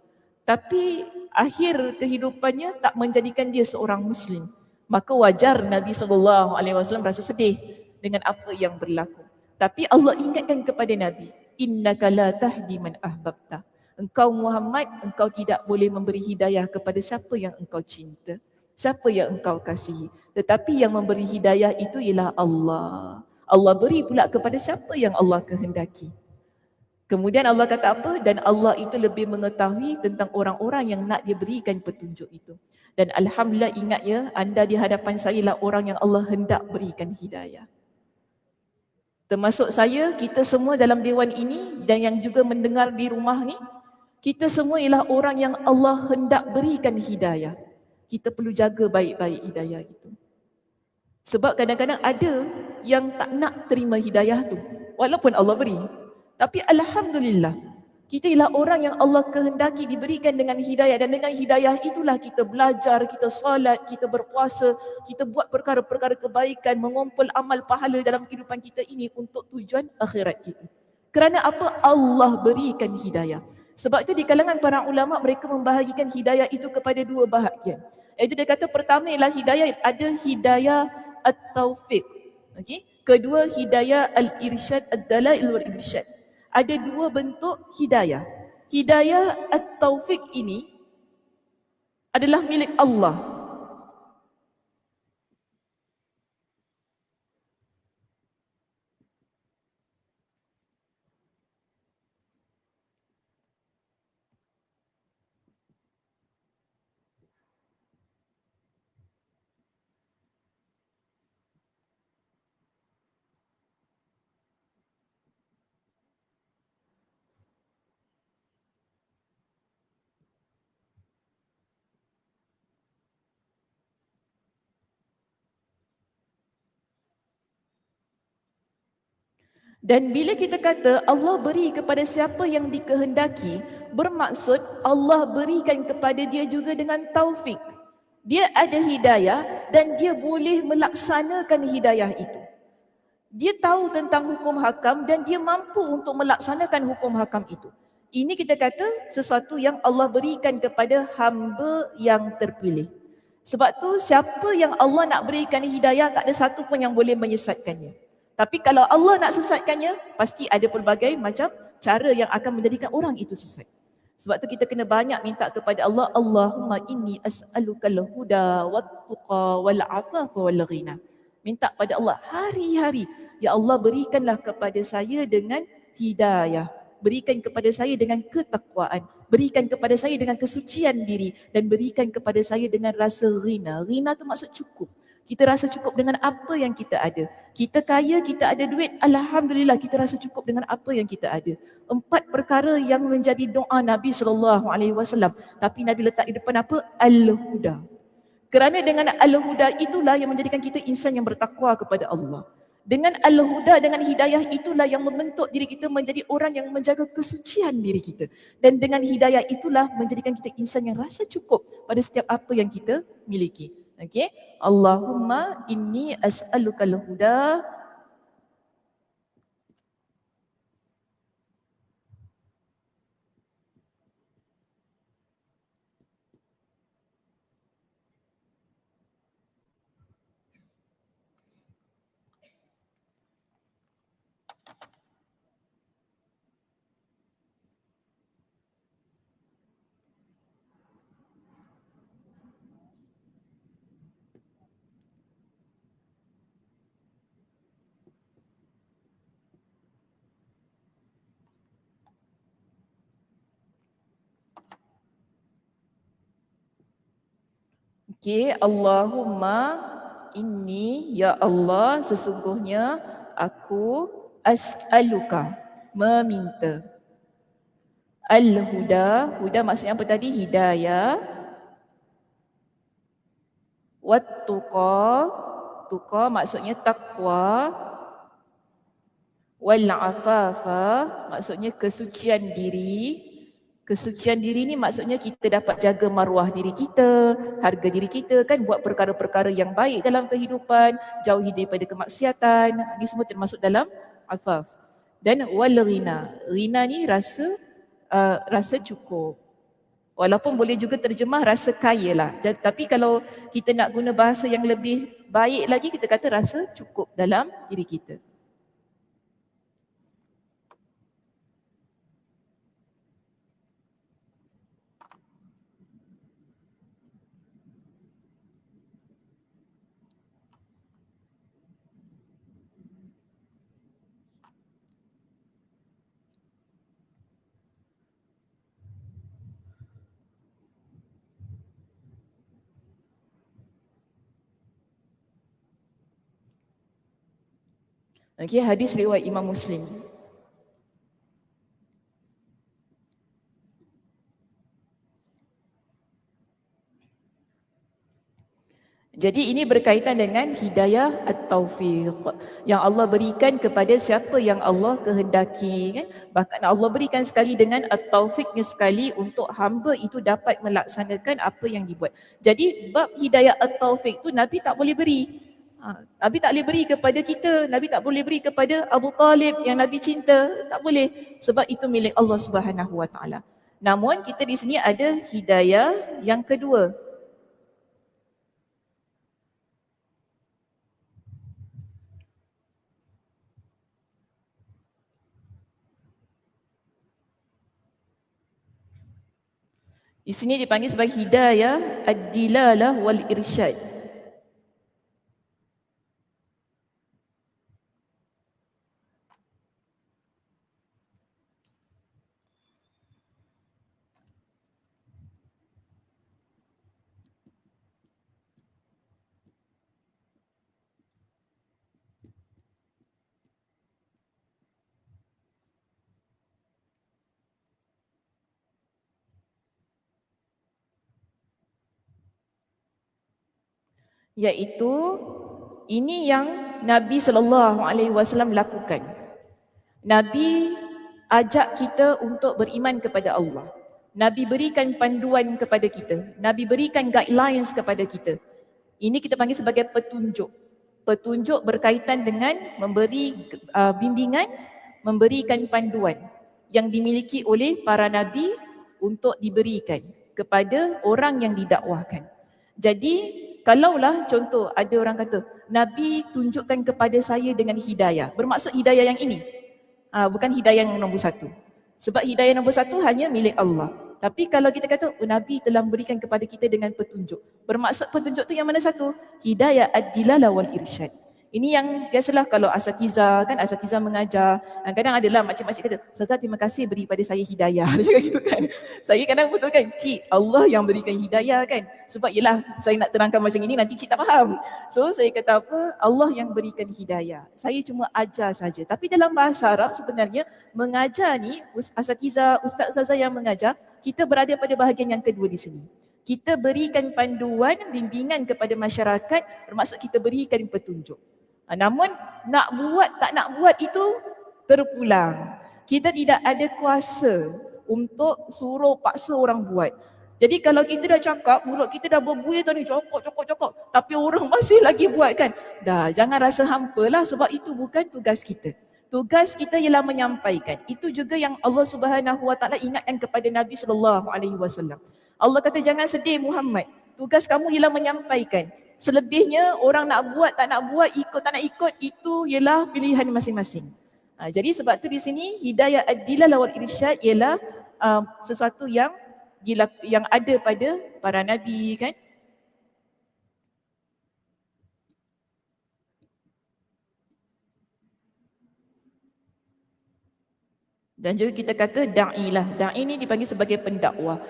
S1: Tapi akhir kehidupannya tak menjadikan dia seorang Muslim. Maka wajar Nabi SAW rasa sedih dengan apa yang berlaku. Tapi Allah ingatkan kepada Nabi, innaka la tahdi man ahbabta. Engkau Muhammad, engkau tidak boleh memberi hidayah kepada siapa yang engkau cinta, siapa yang engkau kasihi. Tetapi yang memberi hidayah itu ialah Allah. Allah beri pula kepada siapa yang Allah kehendaki. Kemudian Allah kata apa? Dan Allah itu lebih mengetahui tentang orang-orang yang nak dia berikan petunjuk itu. Dan Alhamdulillah ingat ya, anda di hadapan saya lah orang yang Allah hendak berikan hidayah. Termasuk saya, kita semua dalam dewan ini dan yang juga mendengar di rumah ni, kita semua ialah orang yang Allah hendak berikan hidayah. Kita perlu jaga baik-baik hidayah itu. Sebab kadang-kadang ada yang tak nak terima hidayah tu, walaupun Allah beri. Tapi Alhamdulillah, kita ialah orang yang Allah kehendaki diberikan dengan hidayah. Dan dengan hidayah itulah kita belajar, kita solat, kita berpuasa, kita buat perkara-perkara kebaikan, mengumpul amal pahala dalam kehidupan kita ini untuk tujuan akhirat kita. Kerana apa? Allah berikan hidayah. Sebab itu di kalangan para ulama mereka membahagikan hidayah itu kepada dua bahagian. Iaitu dia kata pertama ialah hidayah, ada hidayah at-taufiq. Okay? Kedua hidayah al-irsyad, ad-dalail wal-irsyad. Ada dua bentuk hidayah. Hidayah at-taufiq ini adalah milik Allah. Dan bila kita kata Allah beri kepada siapa yang dikehendaki, bermaksud Allah berikan kepada dia juga dengan taufik. Dia ada hidayah dan dia boleh melaksanakan hidayah itu. Dia tahu tentang hukum hakam dan dia mampu untuk melaksanakan hukum hakam itu. Ini kita kata sesuatu yang Allah berikan kepada hamba yang terpilih. Sebab tu siapa yang Allah nak berikan hidayah, tak ada satu pun yang boleh menyesatkannya. Tapi kalau Allah nak sesatkannya, pasti ada pelbagai macam cara yang akan menjadikan orang itu sesat. Sebab tu kita kena banyak minta kepada Allah, Allahumma inni as'alukal huda wat-tuqa wal-afafa wal-ghina. Minta pada Allah hari-hari, ya Allah berikanlah kepada saya dengan hidayah, berikan kepada saya dengan ketakwaan, berikan kepada saya dengan kesucian diri, dan berikan kepada saya dengan rasa ghina. Ghina tu maksud cukup. Kita rasa cukup dengan apa yang kita ada. Kita kaya, kita ada duit, Alhamdulillah kita rasa cukup dengan apa yang kita ada. 4 perkara yang menjadi doa Nabi SAW. Tapi Nabi letak di depan apa? Al-Huda. Kerana dengan Al-Huda itulah yang menjadikan kita insan yang bertakwa kepada Allah. Dengan Al-Huda, dengan hidayah itulah yang membentuk diri kita menjadi orang yang menjaga kesucian diri kita. Dan dengan hidayah itulah menjadikan kita insan yang rasa cukup pada setiap apa yang kita miliki. Okey, Allahumma inni as'alukal huda. Okey, Allahumma inni, ya Allah, sesungguhnya aku as'aluka, meminta. Al-huda, huda maksudnya apa tadi? Hidayah. Wat-tuqa, tuqa maksudnya takwa. Wal-afafa maksudnya kesucian diri. Kesucian diri ni maksudnya kita dapat jaga maruah diri kita, harga diri kita kan, buat perkara-perkara yang baik dalam kehidupan, jauhi daripada kemaksiatan. Ini semua termasuk dalam afaf. Dan wal-ghina, ghina ni rasa cukup. Walaupun boleh juga terjemah rasa kaya lah. Tapi kalau kita nak guna bahasa yang lebih baik lagi, kita kata rasa cukup dalam diri kita. Okey, hadis riwayat Imam Muslim. Jadi ini berkaitan dengan hidayah at-taufiq yang Allah berikan kepada siapa yang Allah kehendaki, kan? Bahkan Allah berikan sekali dengan at-taufiqnya sekali untuk hamba itu dapat melaksanakan apa yang dibuat. Jadi bab hidayah at-taufiq tu Nabi tak boleh beri. Nabi tak boleh beri kepada kita, Nabi tak boleh beri kepada Abu Talib yang Nabi cinta, tak boleh, sebab itu milik Allah Subhanahu Wa Taala. Namun kita di sini ada hidayah yang kedua. Di sini dipanggil sebagai hidayah ad-dilalah wal irsyad. Iaitu ini yang Nabi SAW lakukan. Nabi ajak kita untuk beriman kepada Allah. Nabi berikan panduan kepada kita. Nabi berikan guidelines kepada kita. Ini kita panggil sebagai petunjuk. Petunjuk berkaitan dengan memberi bimbingan, memberikan panduan yang dimiliki oleh para Nabi untuk diberikan kepada orang yang didakwahkan. Jadi kalaulah contoh ada orang kata, Nabi tunjukkan kepada saya dengan hidayah. Bermaksud hidayah yang ini. Bukan hidayah yang nombor satu. Sebab hidayah nombor satu hanya milik Allah. Tapi kalau kita kata, Nabi telah memberikan kepada kita dengan petunjuk. Bermaksud petunjuk tu yang mana satu? Hidayah ad-dilalah wal irsyad. Ini yang biasalah kalau asatiza kan, asatiza mengajar, kadang adalah makcik-makcik kata, Ustazah terima kasih beri pada saya hidayah. Dia cakap gitu kan. Saya kadang betul kan, cik Allah yang berikan hidayah kan. Sebab yelah saya nak terangkan macam ini nanti cik tak faham. So saya kata apa, Allah yang berikan hidayah. Saya cuma ajar saja. Tapi dalam bahasa Arab sebenarnya mengajar ni, asatiza, ustaz-ustazah yang mengajar, kita berada pada bahagian yang kedua di sini. Kita berikan panduan, bimbingan kepada masyarakat, bermaksud kita berikan petunjuk. Namun nak buat tak nak buat itu terpulang. Kita tidak ada kuasa untuk suruh paksa orang buat. Jadi kalau kita dah cakap, mulut kita dah berbuih tadi, cokok, tapi orang masih lagi buat kan. Dah, jangan rasa hampa lah sebab itu bukan tugas kita. Tugas kita ialah menyampaikan. Itu juga yang Allah Subhanahu Wa Taala ingatkan kepada Nabi sallallahu alaihi wasallam. Allah kata jangan sedih Muhammad. Tugas kamu ialah menyampaikan. Selebihnya orang nak buat tak nak buat, ikut tak nak ikut, itu ialah pilihan masing-masing. Jadi sebab tu di sini hidayah ad-dilalah wal irsyad ialah sesuatu yang ada pada para nabi kan. Dan juga kita kata da'ilah. Da'i ini dipanggil sebagai pendakwah.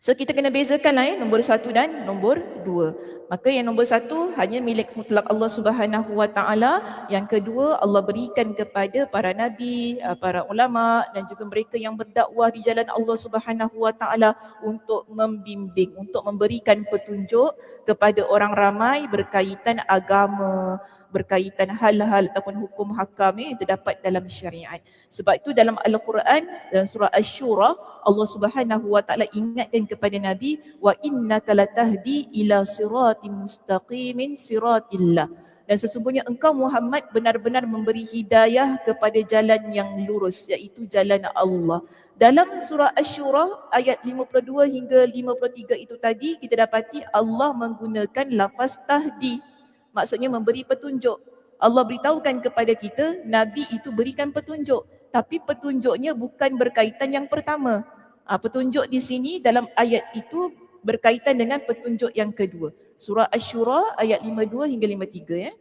S1: So kita kena bezakan lah nombor 1 dan nombor 2. Maka yang nombor 1 hanya milik mutlak Allah Subhanahu Wa Taala. Yang kedua, Allah berikan kepada para nabi, para ulama dan juga mereka yang berdakwah di jalan Allah Subhanahu Wa Taala untuk membimbing, untuk memberikan petunjuk kepada orang ramai berkaitan agama, berkaitan hal-hal ataupun hukum hakam yang terdapat dalam syariat. Sebab itu dalam Al-Quran dalam surah Asy-Syura, Allah Subhanahu Wa Taala ingatkan kepada Nabi, wa innaka latahdi ila siratim mustaqimin siratillah. Dan sesungguhnya engkau Muhammad benar-benar memberi hidayah kepada jalan yang lurus, iaitu jalan Allah. Dalam surah Asy-Syura ayat 52 hingga 53 itu tadi kita dapati Allah menggunakan lafaz tahdi. Maksudnya memberi petunjuk. Allah beritahukan kepada kita, Nabi itu berikan petunjuk. Tapi petunjuknya bukan berkaitan yang pertama. Petunjuk di sini dalam ayat itu berkaitan dengan petunjuk yang kedua. Surah Asy-Syura ayat 52 hingga 53 ya.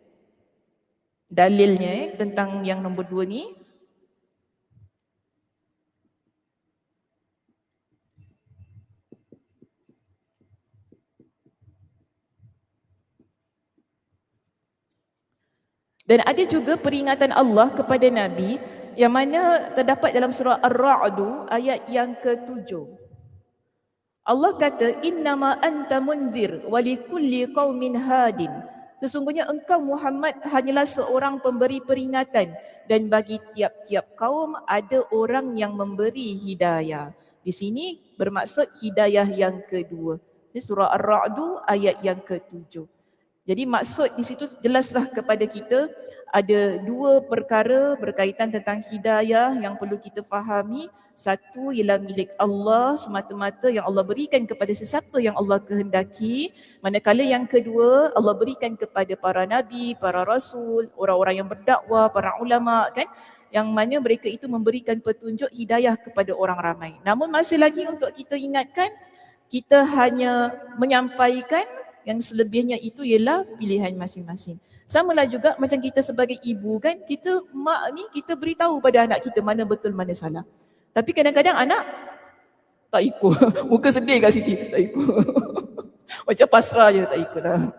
S1: Dalilnya tentang yang nombor 2 ni. Dan ada juga peringatan Allah kepada Nabi yang mana terdapat dalam surah Ar-Ra'd ayat yang ke-7. Allah kata, innama anta munzir wa likulli qaumin hadin. Sesungguhnya engkau Muhammad hanyalah seorang pemberi peringatan dan bagi tiap-tiap kaum ada orang yang memberi hidayah. Di sini bermaksud hidayah yang kedua. Di surah Ar-Ra'd ayat yang ke-7. Jadi maksud di situ jelaslah kepada kita ada dua perkara berkaitan tentang hidayah yang perlu kita fahami. Satu ialah milik Allah semata-mata yang Allah berikan kepada sesiapa yang Allah kehendaki. Manakala yang kedua Allah berikan kepada para nabi, para rasul, orang-orang yang berdakwah, para ulama kan, yang mana mereka itu memberikan petunjuk hidayah kepada orang ramai. Namun masih lagi untuk kita ingatkan, kita hanya menyampaikan, yang selebihnya itu ialah pilihan masing-masing. Samalah juga macam kita sebagai ibu kan, kita mak ni kita beritahu pada anak kita mana betul mana salah. Tapi kadang-kadang anak tak ikut. Muka sedih kat Siti, tak ikut. Macam pasrah je, tak ikut lah.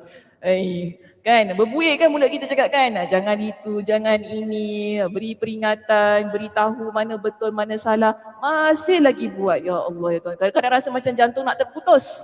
S1: Kan, berbuih kan mulut kita cakap kan, jangan itu, jangan ini, beri peringatan, beritahu mana betul mana salah. Masih lagi buat, ya Allah ya Tuhan. Kadang-kadang rasa macam jantung nak terputus.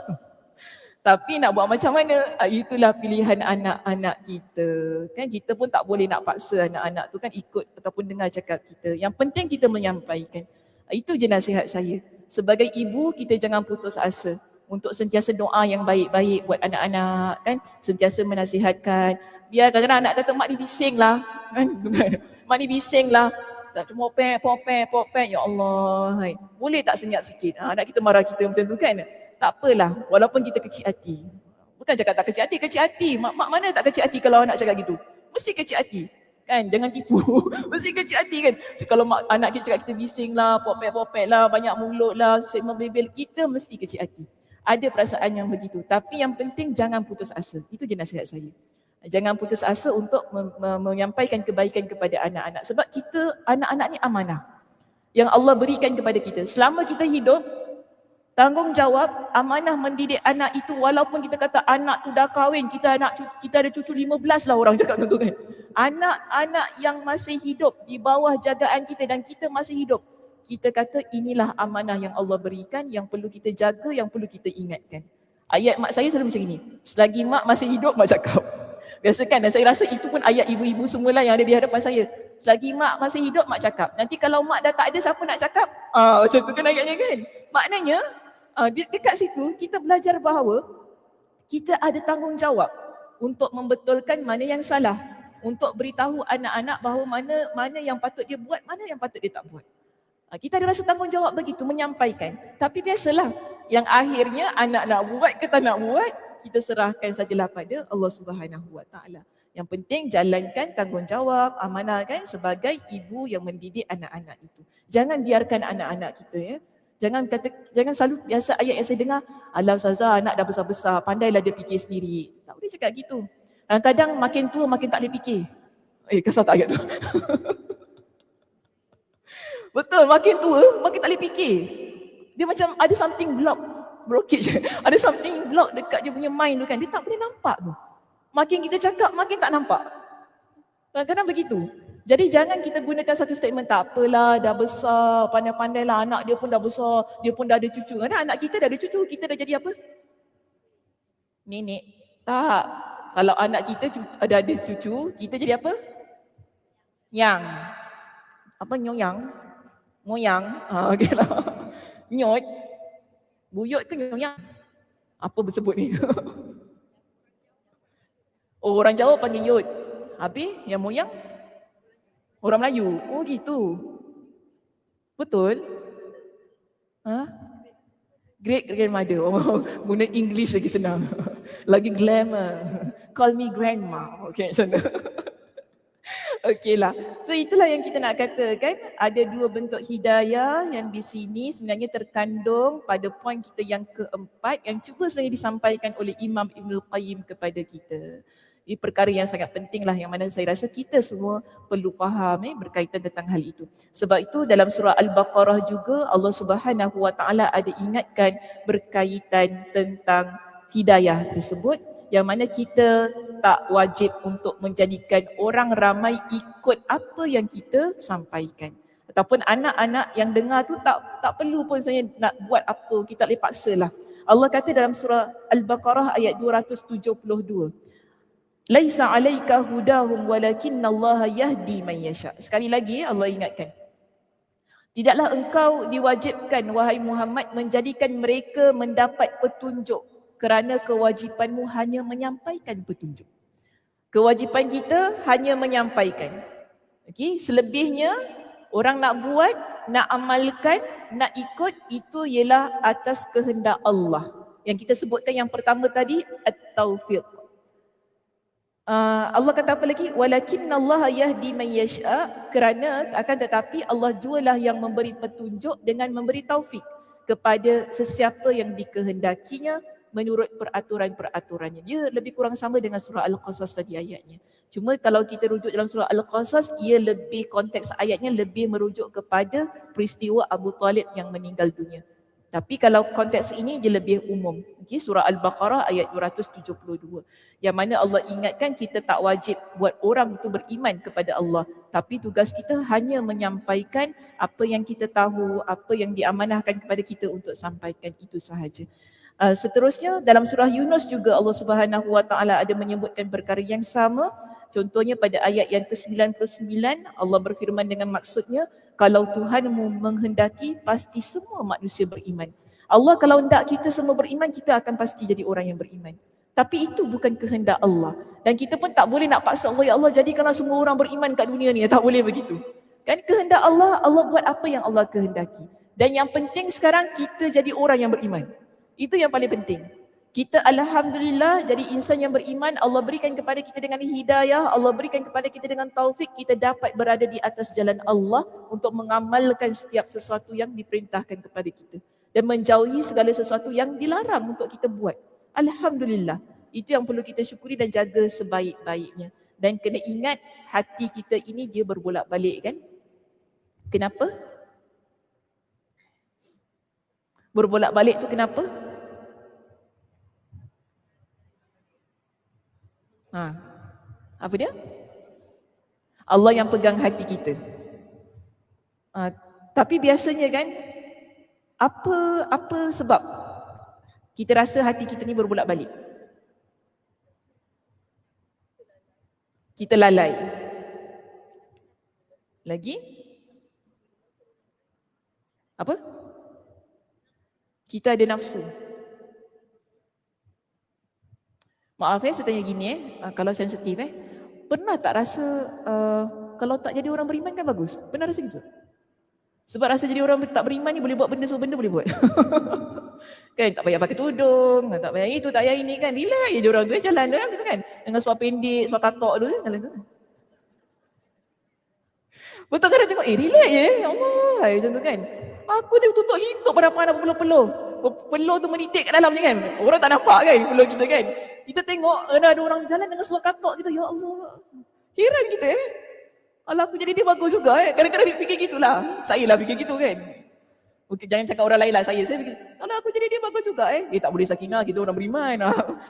S1: Tapi nak buat macam mana? Itulah pilihan anak-anak kita. Kan kita pun tak boleh nak paksa anak-anak tu kan ikut ataupun dengar cakap kita. Yang penting kita menyampaikan. Itu je nasihat saya. Sebagai ibu kita jangan putus asa untuk sentiasa doa yang baik-baik buat anak-anak kan. Sentiasa menasihatkan. Biar kadang-kadang anak kata mak ni bising lah. Kan? Mak ni bising lah. Tak cuma popek. Ya Allah. Hai. Boleh tak senyap sikit? Anak kita marah kita macam tu kan. Tak apalah, walaupun kita kecil hati. Bukan cakap tak kecil hati. Mak mana tak kecil hati kalau anak cakap gitu? Mesti kecil hati. Kan, jangan tipu. Mesti kecil hati kan. Kalau anak kita cakap kita bising lah, popek lah, banyak mulut lah, membebel, kita mesti kecil hati. Ada perasaan yang begitu. Tapi yang penting jangan putus asa. Itu je nasihat saya. Jangan putus asa untuk menyampaikan kebaikan kepada anak-anak. Sebab kita, anak-anak ni amanah yang Allah berikan kepada kita. Selama kita hidup, tanggungjawab amanah mendidik anak itu, walaupun kita kata anak tu dah kahwin, kita ada cucu 15 lah orang cakap tu kan. Anak-anak yang masih hidup di bawah jagaan kita dan kita masih hidup, kita kata inilah amanah yang Allah berikan yang perlu kita jaga, yang perlu kita ingatkan. Ayat mak saya selalu macam ini. Selagi mak masih hidup, mak cakap. Biasa kan, dan saya rasa itu pun ayat ibu-ibu semualah yang ada di hadapan saya. Selagi mak masih hidup, mak cakap. Nanti kalau mak dah tak ada, siapa nak cakap? Macam tu kan ayatnya kan. Maknanya, dekat situ kita belajar bahawa kita ada tanggungjawab untuk membetulkan mana yang salah, untuk beritahu anak-anak bahawa mana yang patut dia buat, mana yang patut dia tak buat. Kita ada rasa tanggungjawab begitu menyampaikan. Tapi biasalah yang akhirnya anak nak buat ke tak nak buat, kita serahkan sajalah pada Allah Subhanahu Wa Taala. Yang penting jalankan tanggungjawab, amanahkan sebagai ibu yang mendidik anak-anak itu. Jangan biarkan anak-anak kita ya. Jangan selalu biasa ayat yang saya dengar, alah ustazah anak dah besar-besar, pandailah dia fikir sendiri. Tak boleh cakap gitu. Kadang-kadang makin tua makin tak boleh fikir. Kasar tak ayat tu? Betul, makin tua makin tak boleh fikir. Dia macam ada something block. blockage. Ada something block dekat dia punya mind tu kan. Dia tak boleh nampak tu. Makin kita cakap, makin tak nampak. Kadang-kadang begitu. Jadi jangan kita gunakan satu statement, tak apalah, dah besar, pandai-pandailah, anak dia pun dah besar, dia pun dah ada cucu. Kadang anak kita dah ada cucu, kita dah jadi apa? Nenek. Tak. Kalau anak kita ada cucu, kita jadi apa? Yang. Apa nyoyang? Moyang. Okay lah. Nyot. Buyut ke nyoyang? Apa bersebut ni? Oh, orang Jawa panggil yut. Habis yang moyang? Orang Melayu. Oh gitu. Betul? Great grandmother. Oh, guna English lagi senang. Lagi glamour. Call me grandma. Okay, macam tu. Okey lah. So itulah yang kita nak katakan. Ada dua bentuk hidayah yang di sini sebenarnya terkandung pada poin kita yang keempat yang cuba sebenarnya disampaikan oleh Imam Ibnul Qayyim kepada kita. Ini perkara yang sangat penting lah yang mana saya rasa kita semua perlu faham berkaitan tentang hal itu. Sebab itu dalam surah Al-Baqarah juga Allah Subhanahu Wa Taala ada ingatkan berkaitan tentang hidayah tersebut yang mana kita tak wajib untuk menjadikan orang ramai ikut apa yang kita sampaikan. Ataupun anak-anak yang dengar tu tak perlu pun sebenarnya nak buat apa, kita tak boleh paksalah. Allah kata dalam surah Al-Baqarah ayat 272. Laisa 'alaika hudahum walakinnallaha yahdi man yasha. Sekali lagi Allah ingatkan. Tidaklah engkau diwajibkan wahai Muhammad menjadikan mereka mendapat petunjuk kerana kewajipanmu hanya menyampaikan petunjuk. Kewajipan kita hanya menyampaikan. Okey, selebihnya orang nak buat, nak amalkan, nak ikut itu ialah atas kehendak Allah. Yang kita sebutkan yang pertama tadi at-taufiq. Allah kata apa lagi? Walakinnallaha yahdi man yasha, kerana akan tetapi Allah jualah yang memberi petunjuk dengan memberi taufik kepada sesiapa yang dikehendakinya menurut peraturan-peraturannya. Dia lebih kurang sama dengan surah Al-Qasas tadi ayatnya. Cuma kalau kita rujuk dalam surah Al-Qasas, ia lebih konteks ayatnya lebih merujuk kepada peristiwa Abu Talib yang meninggal dunia. Tapi kalau konteks ini dia lebih umum. Okay, surah Al-Baqarah ayat 272. Yang mana Allah ingatkan kita tak wajib buat orang itu beriman kepada Allah. Tapi tugas kita hanya menyampaikan apa yang kita tahu, apa yang diamanahkan kepada kita untuk sampaikan, itu sahaja. Seterusnya dalam surah Yunus juga Allah Subhanahu Wa Taala ada menyebutkan perkara yang sama. Contohnya pada ayat yang ke-99 Allah berfirman dengan maksudnya, kalau Tuhanmu menghendaki pasti semua manusia beriman. Allah kalau hendak kita semua beriman, kita akan pasti jadi orang yang beriman. Tapi itu bukan kehendak Allah. Dan kita pun tak boleh nak paksa Allah, ya Allah jadikanlah semua orang beriman kat dunia ni. Tak boleh begitu. Kan kehendak Allah, Allah buat apa yang Allah kehendaki. Dan yang penting sekarang kita jadi orang yang beriman. Itu yang paling penting. Kita alhamdulillah jadi insan yang beriman, Allah berikan kepada kita dengan hidayah, Allah berikan kepada kita dengan taufik, kita dapat berada di atas jalan Allah untuk mengamalkan setiap sesuatu yang diperintahkan kepada kita dan menjauhi segala sesuatu yang dilarang untuk kita buat. Alhamdulillah. Itu yang perlu kita syukuri dan jaga sebaik-baiknya. Dan kena ingat hati kita ini dia berbolak-balik kan? Kenapa? Berbolak-balik tu kenapa? Apa dia? Allah yang pegang hati kita. Tapi biasanya kan, apa sebab kita rasa hati kita ni berbolak-balik? Kita lalai. Lagi? Apa? Kita ada nafsu. Maaf saya tanya gini kalau sensitif pernah tak rasa kalau tak jadi orang beriman kan bagus? Pernah rasa gitu? Sebab rasa jadi orang tak beriman ni boleh buat benda, semua benda boleh buat. Kan tak payah pakai tudung, tak payah itu, tak payah ini kan. Relax je orang tu jalan tu kan. Dengan suara pendek, suara katok tu kan. Betul kan tengok relax je ya Allah macam tu kan. Aku dia tutup lituk pada pandang peluh-peluh. Peluh tu menitik kat dalam ni kan. Orang tak nampak kan peluh kita kan. Kita tengok ada orang jalan dengan suara katok gitu. Ya Allah. Heran kita Kalau aku jadi dia bagus juga Kadang-kadang fikir gitulah. Saya lah fikir gitu kan. Bukan, jangan cakap orang lain lah, saya fikir, kalau aku jadi dia bagus juga tak boleh sakinah, kita orang beriman.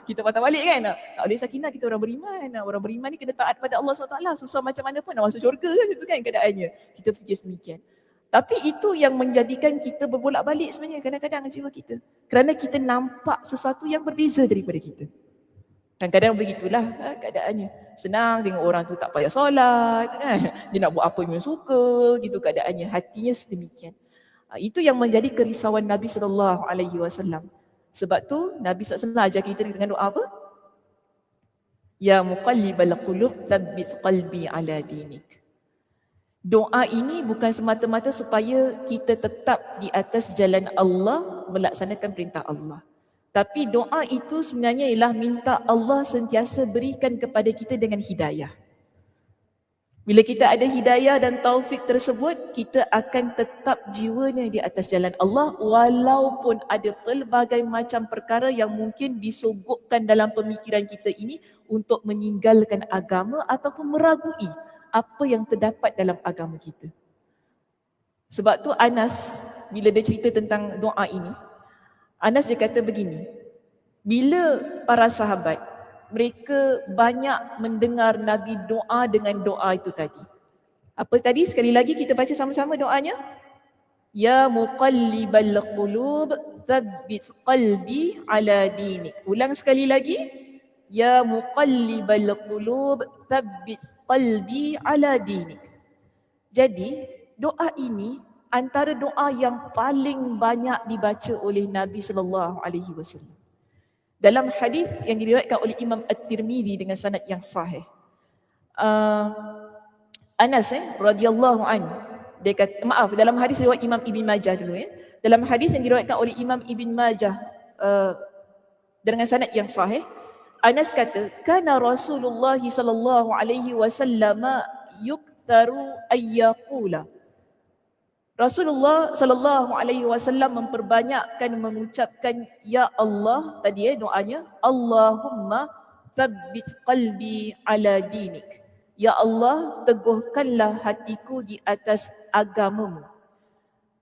S1: Kita patah balik kan. Tak boleh sakinah, kita orang beriman. Orang beriman ni kena taat pada Allah SWT. Susah macam mana pun nak masuk syurga kan, itu kan keadaannya. Kita fikir sedemikian. Tapi itu yang menjadikan kita berbolak balik sebenarnya kadang-kadang jiwa kita. Kerana kita nampak sesuatu yang berbeza daripada kita. Kadang-kadang begitulah keadaannya. Senang tengok orang tu tak payah solat kan. Dia nak buat apa yang suka, gitu keadaannya. Hatinya sedemikian. Itu yang menjadi kerisauan Nabi SAW. Sebab tu Nabi SAW ajar kita dengan doa apa? Ya muqallibal qulub tsabbit qalbi ala dinik. Doa ini bukan semata-mata supaya kita tetap di atas jalan Allah, melaksanakan perintah Allah. Tapi doa itu sebenarnya ialah minta Allah sentiasa berikan kepada kita dengan hidayah. Bila kita ada hidayah dan taufik tersebut, kita akan tetap jiwanya di atas jalan Allah walaupun ada pelbagai macam perkara yang mungkin disogokkan dalam pemikiran kita ini untuk meninggalkan agama ataupun meragui apa yang terdapat dalam agama kita. Sebab tu Anas, bila dia cerita tentang doa ini, Anas dia kata begini, bila para sahabat mereka banyak mendengar Nabi doa dengan doa itu tadi. Apa tadi? Sekali lagi kita baca sama-sama doanya. Ya muqallibal qulub tsabbit qalbi ala dinik. Ulang sekali lagi. Ya muqallibal qulub tsabbit qalbi ala dinik. Jadi doa ini antara doa yang paling banyak dibaca oleh Nabi SAW. Dalam hadis yang diriwayatkan oleh Imam At-Tirmidzi dengan sanad yang sahih. Anas radhiyallahu an, dia kata, maaf, dalam hadis riwayat Imam Ibn Majah dulu Dalam hadis yang diriwayatkan oleh Imam Ibn Majah dengan sanad yang sahih, Anas kata, kana Rasulullah sallallahu alaihi wasallam yuktharu ayyaqula. Rasulullah sallallahu alaihi wasallam memperbanyakkan mengucapkan ya Allah tadi doanya, Allahumma tsabbit qalbi ala dinik. Ya Allah, teguhkanlah hatiku di atas agamamu.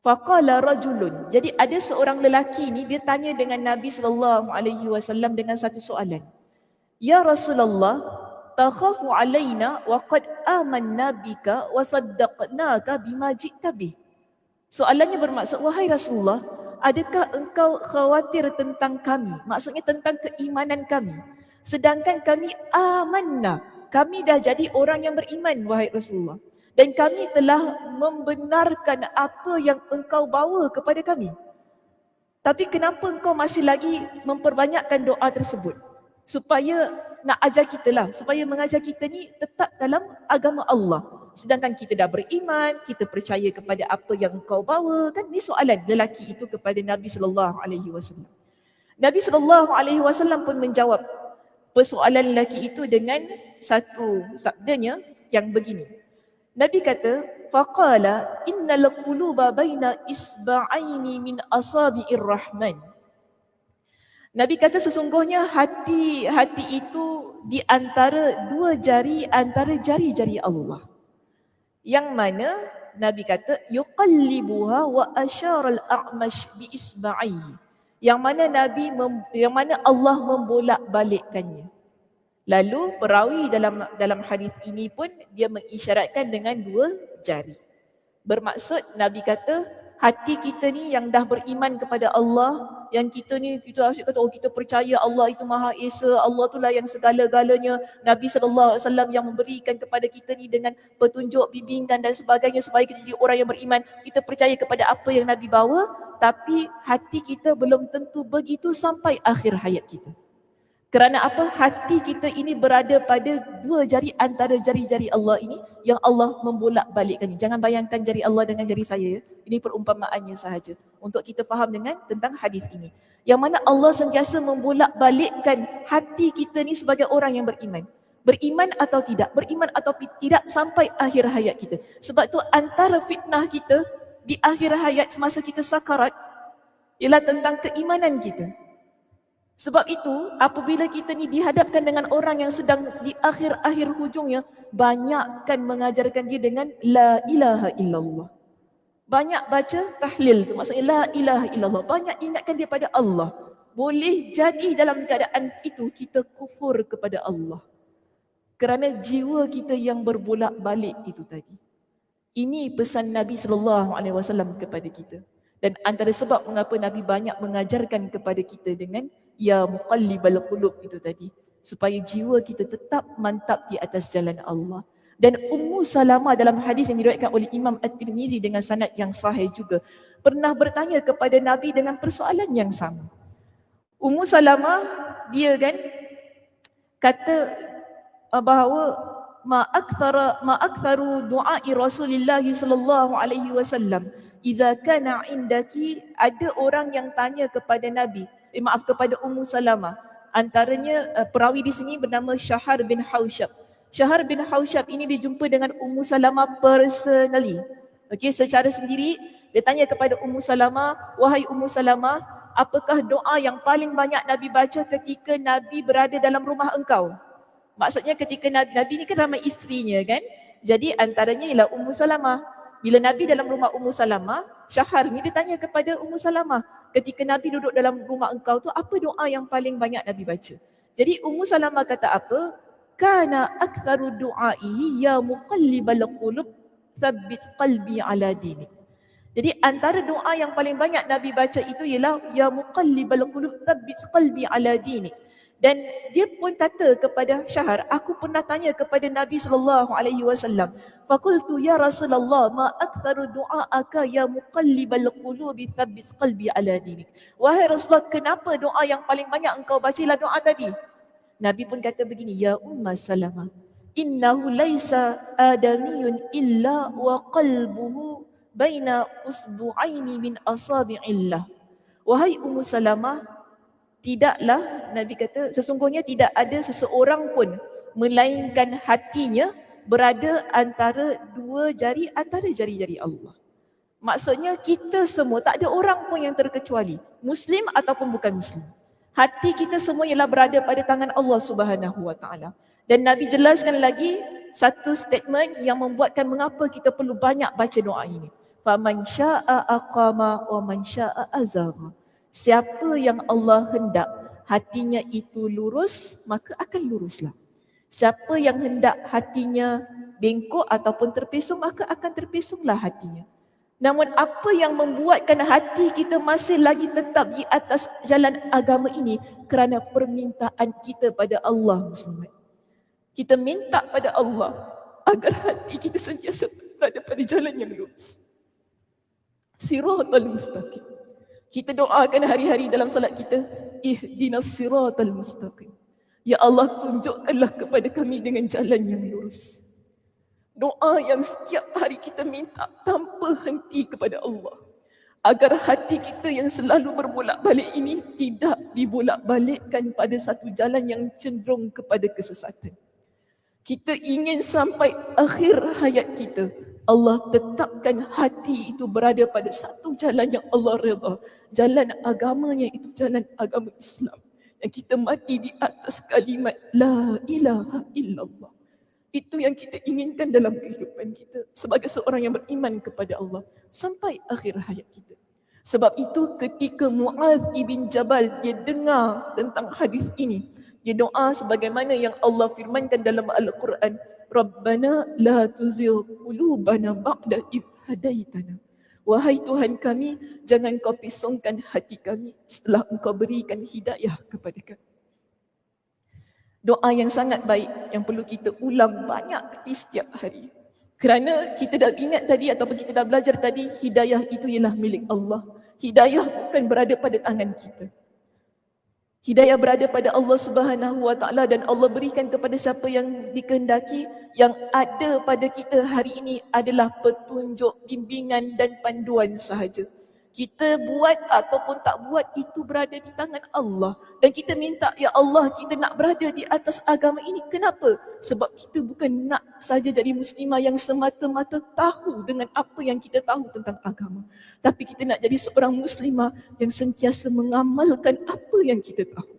S1: Faqala rajulun. Jadi ada seorang lelaki ni dia tanya dengan Nabi sallallahu alaihi wasallam dengan satu soalan. Ya Rasulullah, takhafu alaina wa qad amanna bika wa saddaqnaka bima ji'ta bih. Soalannya bermaksud, wahai Rasulullah, adakah engkau khawatir tentang kami? Maksudnya tentang keimanan kami. Sedangkan kami amanna. Kami dah jadi orang yang beriman, wahai Rasulullah. Dan kami telah membenarkan apa yang engkau bawa kepada kami. Tapi kenapa engkau masih lagi memperbanyakkan doa tersebut? Supaya nak ajar kita lah, supaya mengajar kita ni tetap dalam agama Allah. Sedangkan kita dah beriman, kita percaya kepada apa yang engkau bawa. Kan ni soalan lelaki itu kepada Nabi SAW. Nabi SAW pun menjawab persoalan lelaki itu dengan satu sabdanya yang begini. Nabi kata, faqala innal quluba baina isba'aini min asabi'ir rahman. Nabi kata sesungguhnya hati itu di antara dua jari antara jari-jari Allah. Yang mana Nabi kata yuqallibuha wa asyara al-a'mash bi isba'ihi. Yang mana Allah membolak-balikkannya. Lalu perawi dalam hadis ini pun dia mengisyaratkan dengan dua jari. Bermaksud Nabi kata hati kita ni yang dah beriman kepada Allah, yang kita ni kita asyik kata kita percaya Allah itu Maha Esa, Allah itulah yang segala-galanya, Nabi SAW yang memberikan kepada kita ni dengan petunjuk, bimbingan dan sebagainya supaya kita jadi orang yang beriman, kita percaya kepada apa yang Nabi bawa, tapi hati kita belum tentu begitu sampai akhir hayat kita. Kerana apa? Hati kita ini berada pada dua jari antara jari-jari Allah ini yang Allah membolak-balikkan. Jangan bayangkan jari Allah dengan jari saya. Ini perumpamaannya sahaja untuk kita faham tentang hadis ini. Yang mana Allah sentiasa membolak-balikkan hati kita ni sebagai orang yang beriman. Beriman atau tidak, beriman atau tidak sampai akhir hayat kita. Sebab tu antara fitnah kita di akhir hayat semasa kita sakarat ialah tentang keimanan kita. Sebab itu apabila kita ni dihadapkan dengan orang yang sedang di akhir-akhir hujungnya, banyakkan mengajarkan dia dengan la ilaha illallah. Banyak baca tahlil tu, maksudnya la ilaha illallah. Banyak ingatkan dia pada Allah. Boleh jadi dalam keadaan itu kita kufur kepada Allah. Kerana jiwa kita yang berbolak-balik itu tadi. Ini pesan Nabi SAW kepada kita. Dan antara sebab mengapa Nabi banyak mengajarkan kepada kita dengan ya muqallibal qulub itu tadi. Supaya jiwa kita tetap mantap di atas jalan Allah. Dan Ummu Salamah dalam hadis yang diriwayatkan oleh Imam At-Tirmizi dengan sanad yang sahih juga pernah bertanya kepada Nabi dengan persoalan yang sama. Ummu Salamah dia kan kata bahawa ma aktharu du'ai Rasulillah sallallahu alaihi wasallam idza kana indaki, ada orang yang tanya kepada Nabi kepada Ummu Salamah. Antaranya perawi di sini bernama Syahar bin Hausyab. Syahar bin Hausyab ini dijumpa dengan Ummu Salamah personally. Okey, secara sendiri dia tanya kepada Ummu Salamah, wahai Ummu Salamah, apakah doa yang paling banyak Nabi baca ketika Nabi berada dalam rumah engkau? Maksudnya ketika Nabi ni kan ramai isterinya kan. Jadi antaranya ialah Ummu Salamah. Bila Nabi dalam rumah Ummu Salamah, Syahar ni dia tanya kepada Ummu Salamah, ketika Nabi duduk dalam rumah engkau tu apa doa yang paling banyak Nabi baca? Jadi Ummu Salamah kata apa? Kana aktharu du'aihi ya muqallibal qulub tsabbit qalbi ala dinik. Jadi antara doa yang paling banyak Nabi baca itu ialah ya muqallibal qulub tsabbit qalbi ala dinik. Dan dia pun kata kepada Syahar, aku pernah tanya kepada Nabi SAW. Faqultu ya Rasulullah ma aktharu du'aaka ya muqallibal qulubi tsabbit qalbi ala dinik. Wahai Rasulullah, kenapa doa yang paling banyak engkau baca ialah doa tadi? Nabi pun kata begini, ya Umma Salamah, innahu laisa adamiyun illa wa qalbuhu baina usbu'aini min asabi'illah. Wahai Ummu Salamah, tidaklah, Nabi kata, sesungguhnya tidak ada seseorang pun melainkan hatinya berada antara dua jari antara jari-jari Allah. Maksudnya kita semua, tak ada orang pun yang terkecuali, Muslim ataupun bukan Muslim. Hati kita semua ialah berada pada tangan Allah Subhanahu Wa Taala. Dan Nabi jelaskan lagi satu statement yang membuatkan mengapa kita perlu banyak baca doa ini. Faman syaa'a aqama wa man syaa'a azagha. Siapa yang Allah hendak hatinya itu lurus, maka akan luruslah. Siapa yang hendak hatinya bengkok ataupun terpesong, maka akan terpesonglah hatinya. Namun apa yang membuatkan hati kita masih lagi tetap di atas jalan agama ini? Kerana permintaan kita pada Allah Muslimat. Kita minta pada Allah agar hati kita sentiasa berada pada jalan yang lurus. Siratal mustaqim. Kita doakan hari-hari dalam salat kita, ihdinas siratal mustaqim. Ya Allah, tunjukkanlah kepada kami dengan jalan yang lurus. Doa yang setiap hari kita minta tanpa henti kepada Allah. Agar hati kita yang selalu berbolak-balik ini tidak dibolak-balikkan pada satu jalan yang cenderung kepada kesesatan. Kita ingin sampai akhir hayat kita, Allah tetapkan hati itu berada pada satu jalan yang Allah redha. Jalan agamanya itu jalan agama Islam. Dan kita mati di atas kalimat La ilaha illallah. Itu yang kita inginkan dalam kehidupan kita sebagai seorang yang beriman kepada Allah sampai akhir hayat kita. Sebab itu ketika Mu'adz ibn Jabal dia dengar tentang hadis ini, dia doa sebagaimana yang Allah firmankan dalam Al-Quran, Rabbana la tuzigh qulubana ba'da idh hadaitana. Wahai Tuhan kami, jangan kau pisongkan hati kami setelah engkau berikan hidayah kepada kami. Doa yang sangat baik yang perlu kita ulang banyak kali setiap hari. Kerana kita dah ingat tadi ataupun kita dah belajar tadi, hidayah itu ialah milik Allah. Hidayah bukan berada pada tangan kita. Hidayah berada pada Allah Subhanahu Wa Taala dan Allah berikan kepada siapa yang dikehendaki. Yang ada pada kita hari ini adalah petunjuk, bimbingan dan panduan sahaja. Kita buat ataupun tak buat itu berada di tangan Allah. Dan kita minta, ya Allah, kita nak berada di atas agama ini. Kenapa? Sebab kita bukan nak saja jadi muslimah yang semata-mata tahu dengan apa yang kita tahu tentang agama. Tapi kita nak jadi seorang muslimah yang sentiasa mengamalkan apa yang kita tahu.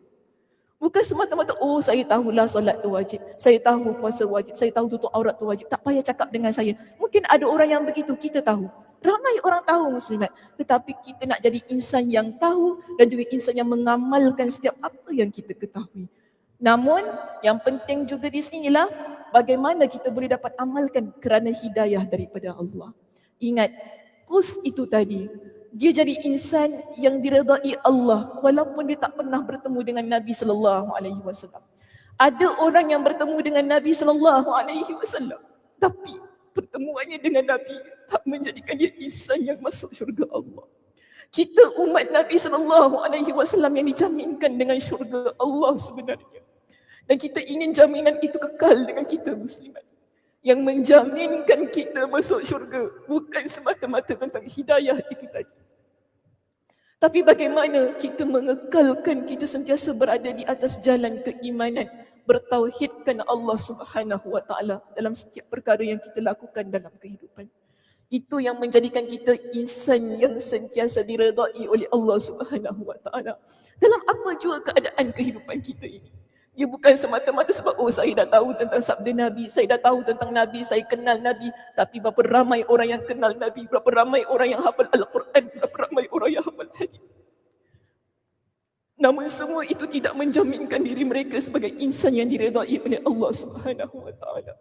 S1: Bukan semata-mata, oh saya tahulah solat tu wajib, saya tahu puasa wajib, saya tahu tutup aurat tu wajib. Tak payah cakap dengan saya. Mungkin ada orang yang begitu, kita tahu. Ramai orang tahu muslimat, tetapi kita nak jadi insan yang tahu dan juga insan yang mengamalkan setiap apa yang kita ketahui. Namun yang penting juga di sinilah bagaimana kita boleh dapat amalkan kerana hidayah daripada Allah. Ingat, Qus itu tadi, dia jadi insan yang diredai Allah walaupun dia tak pernah bertemu dengan Nabi sallallahu alaihi wasallam. Ada orang yang bertemu dengan Nabi sallallahu alaihi wasallam, tapi pertemuannya dengan Nabi tak menjadikan dia insan yang masuk syurga Allah. Kita umat Nabi sallallahu alaihi wasallam yang dijaminkan dengan syurga Allah sebenarnya. Dan kita ingin jaminan itu kekal dengan kita muslimat. Yang menjaminkan kita masuk syurga bukan semata-mata tentang hidayah itu tadi. Tapi bagaimana kita mengekalkan kita sentiasa berada di atas jalan keimanan, bertauhidkan Allah Subhanahu wa taala dalam setiap perkara yang kita lakukan dalam kehidupan. Itu yang menjadikan kita insan yang sentiasa diredai oleh Allah Subhanahu wa taala dalam apa jua keadaan kehidupan kita ini. Dia bukan semata-mata sebab saya dah tahu tentang sabda Nabi, saya dah tahu tentang Nabi, saya kenal Nabi, tapi berapa ramai orang yang kenal Nabi, berapa ramai orang yang hafal Al-Quran, berapa ramai orang yang hafal hadis. Namun semua itu tidak menjaminkan diri mereka sebagai insan yang diredai oleh Allah Subhanahu wa taala.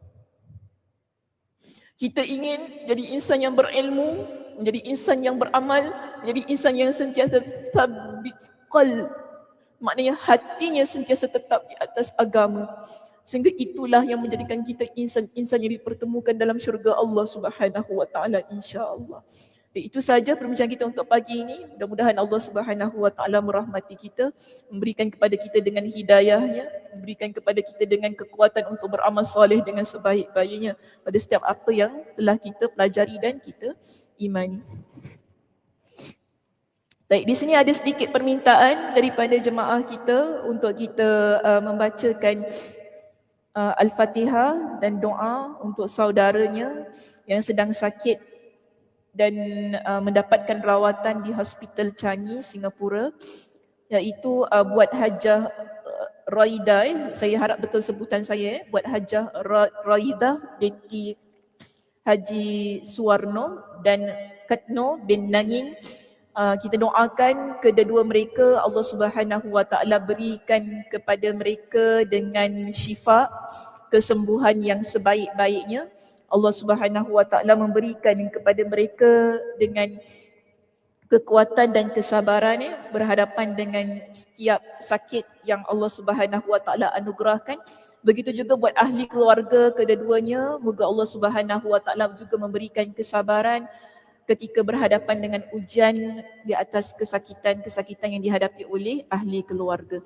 S1: Kita ingin jadi insan yang berilmu, menjadi insan yang beramal, menjadi insan yang sentiasa thabit qalb. Maknanya hatinya sentiasa tetap di atas agama. Sehingga itulah yang menjadikan kita insan-insan yang dipertemukan dalam syurga Allah Subhanahu wa taala insya-Allah. Itu saja perbincangan kita untuk pagi ini. Mudah-mudahan Allah Subhanahu wa taala merahmati kita, memberikan kepada kita dengan hidayahnya, memberikan kepada kita dengan kekuatan untuk beramal soleh dengan sebaik-baiknya pada setiap apa yang telah kita pelajari dan kita imani. Baik, di sini ada sedikit permintaan daripada jemaah kita untuk kita membacakan Al-Fatihah dan doa untuk saudaranya yang sedang sakit dan mendapatkan rawatan di Hospital Changi, Singapura, iaitu buat Hajah Raidah, saya harap betul sebutan saya, buat Hajah Raidah binti Haji Suwarno dan Katno bin Nangin. Kita doakan kedua mereka Allah Subhanahu wa taala berikan kepada mereka dengan syifa, kesembuhan yang sebaik-baiknya. Allah Subhanahu wa taala memberikan kepada mereka dengan kekuatan dan kesabaran berhadapan dengan setiap sakit yang Allah Subhanahu wa taala anugerahkan. Begitu juga buat ahli keluarga kedua-duanya, moga Allah Subhanahu wa taala juga memberikan kesabaran ketika berhadapan dengan ujian di atas kesakitan-kesakitan yang dihadapi oleh ahli keluarga.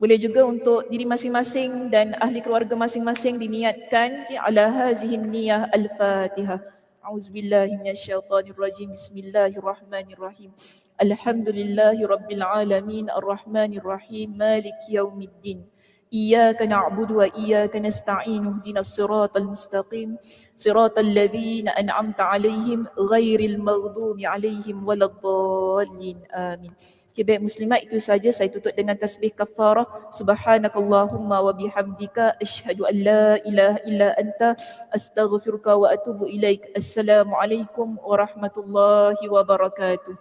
S1: Boleh juga untuk diri masing-masing dan ahli keluarga masing-masing diniatkan ala hazihin niyah al-Fatihah. A'udzubillahi minasyaitonirrajim. Bismillahirrahmanirrahim. Alhamdulillahi rabbil alamin arrahmanirrahim maliki yaumiddin. إياك نعبد وإياك نستعين اهدنا الصراط المستقيم صراط الذين أنعمت عليهم غير المغضوب عليهم ولا الضالين آمين. Okay, baik muslimat, itu saja saya tutup dengan tasbih kafarah. Subhanakallahumma wa bihamdika asyhadu an la ilaha illa anta astaghfiruka wa atubu ilaik. Assalamualaikum warahmatullahi wabarakatuh.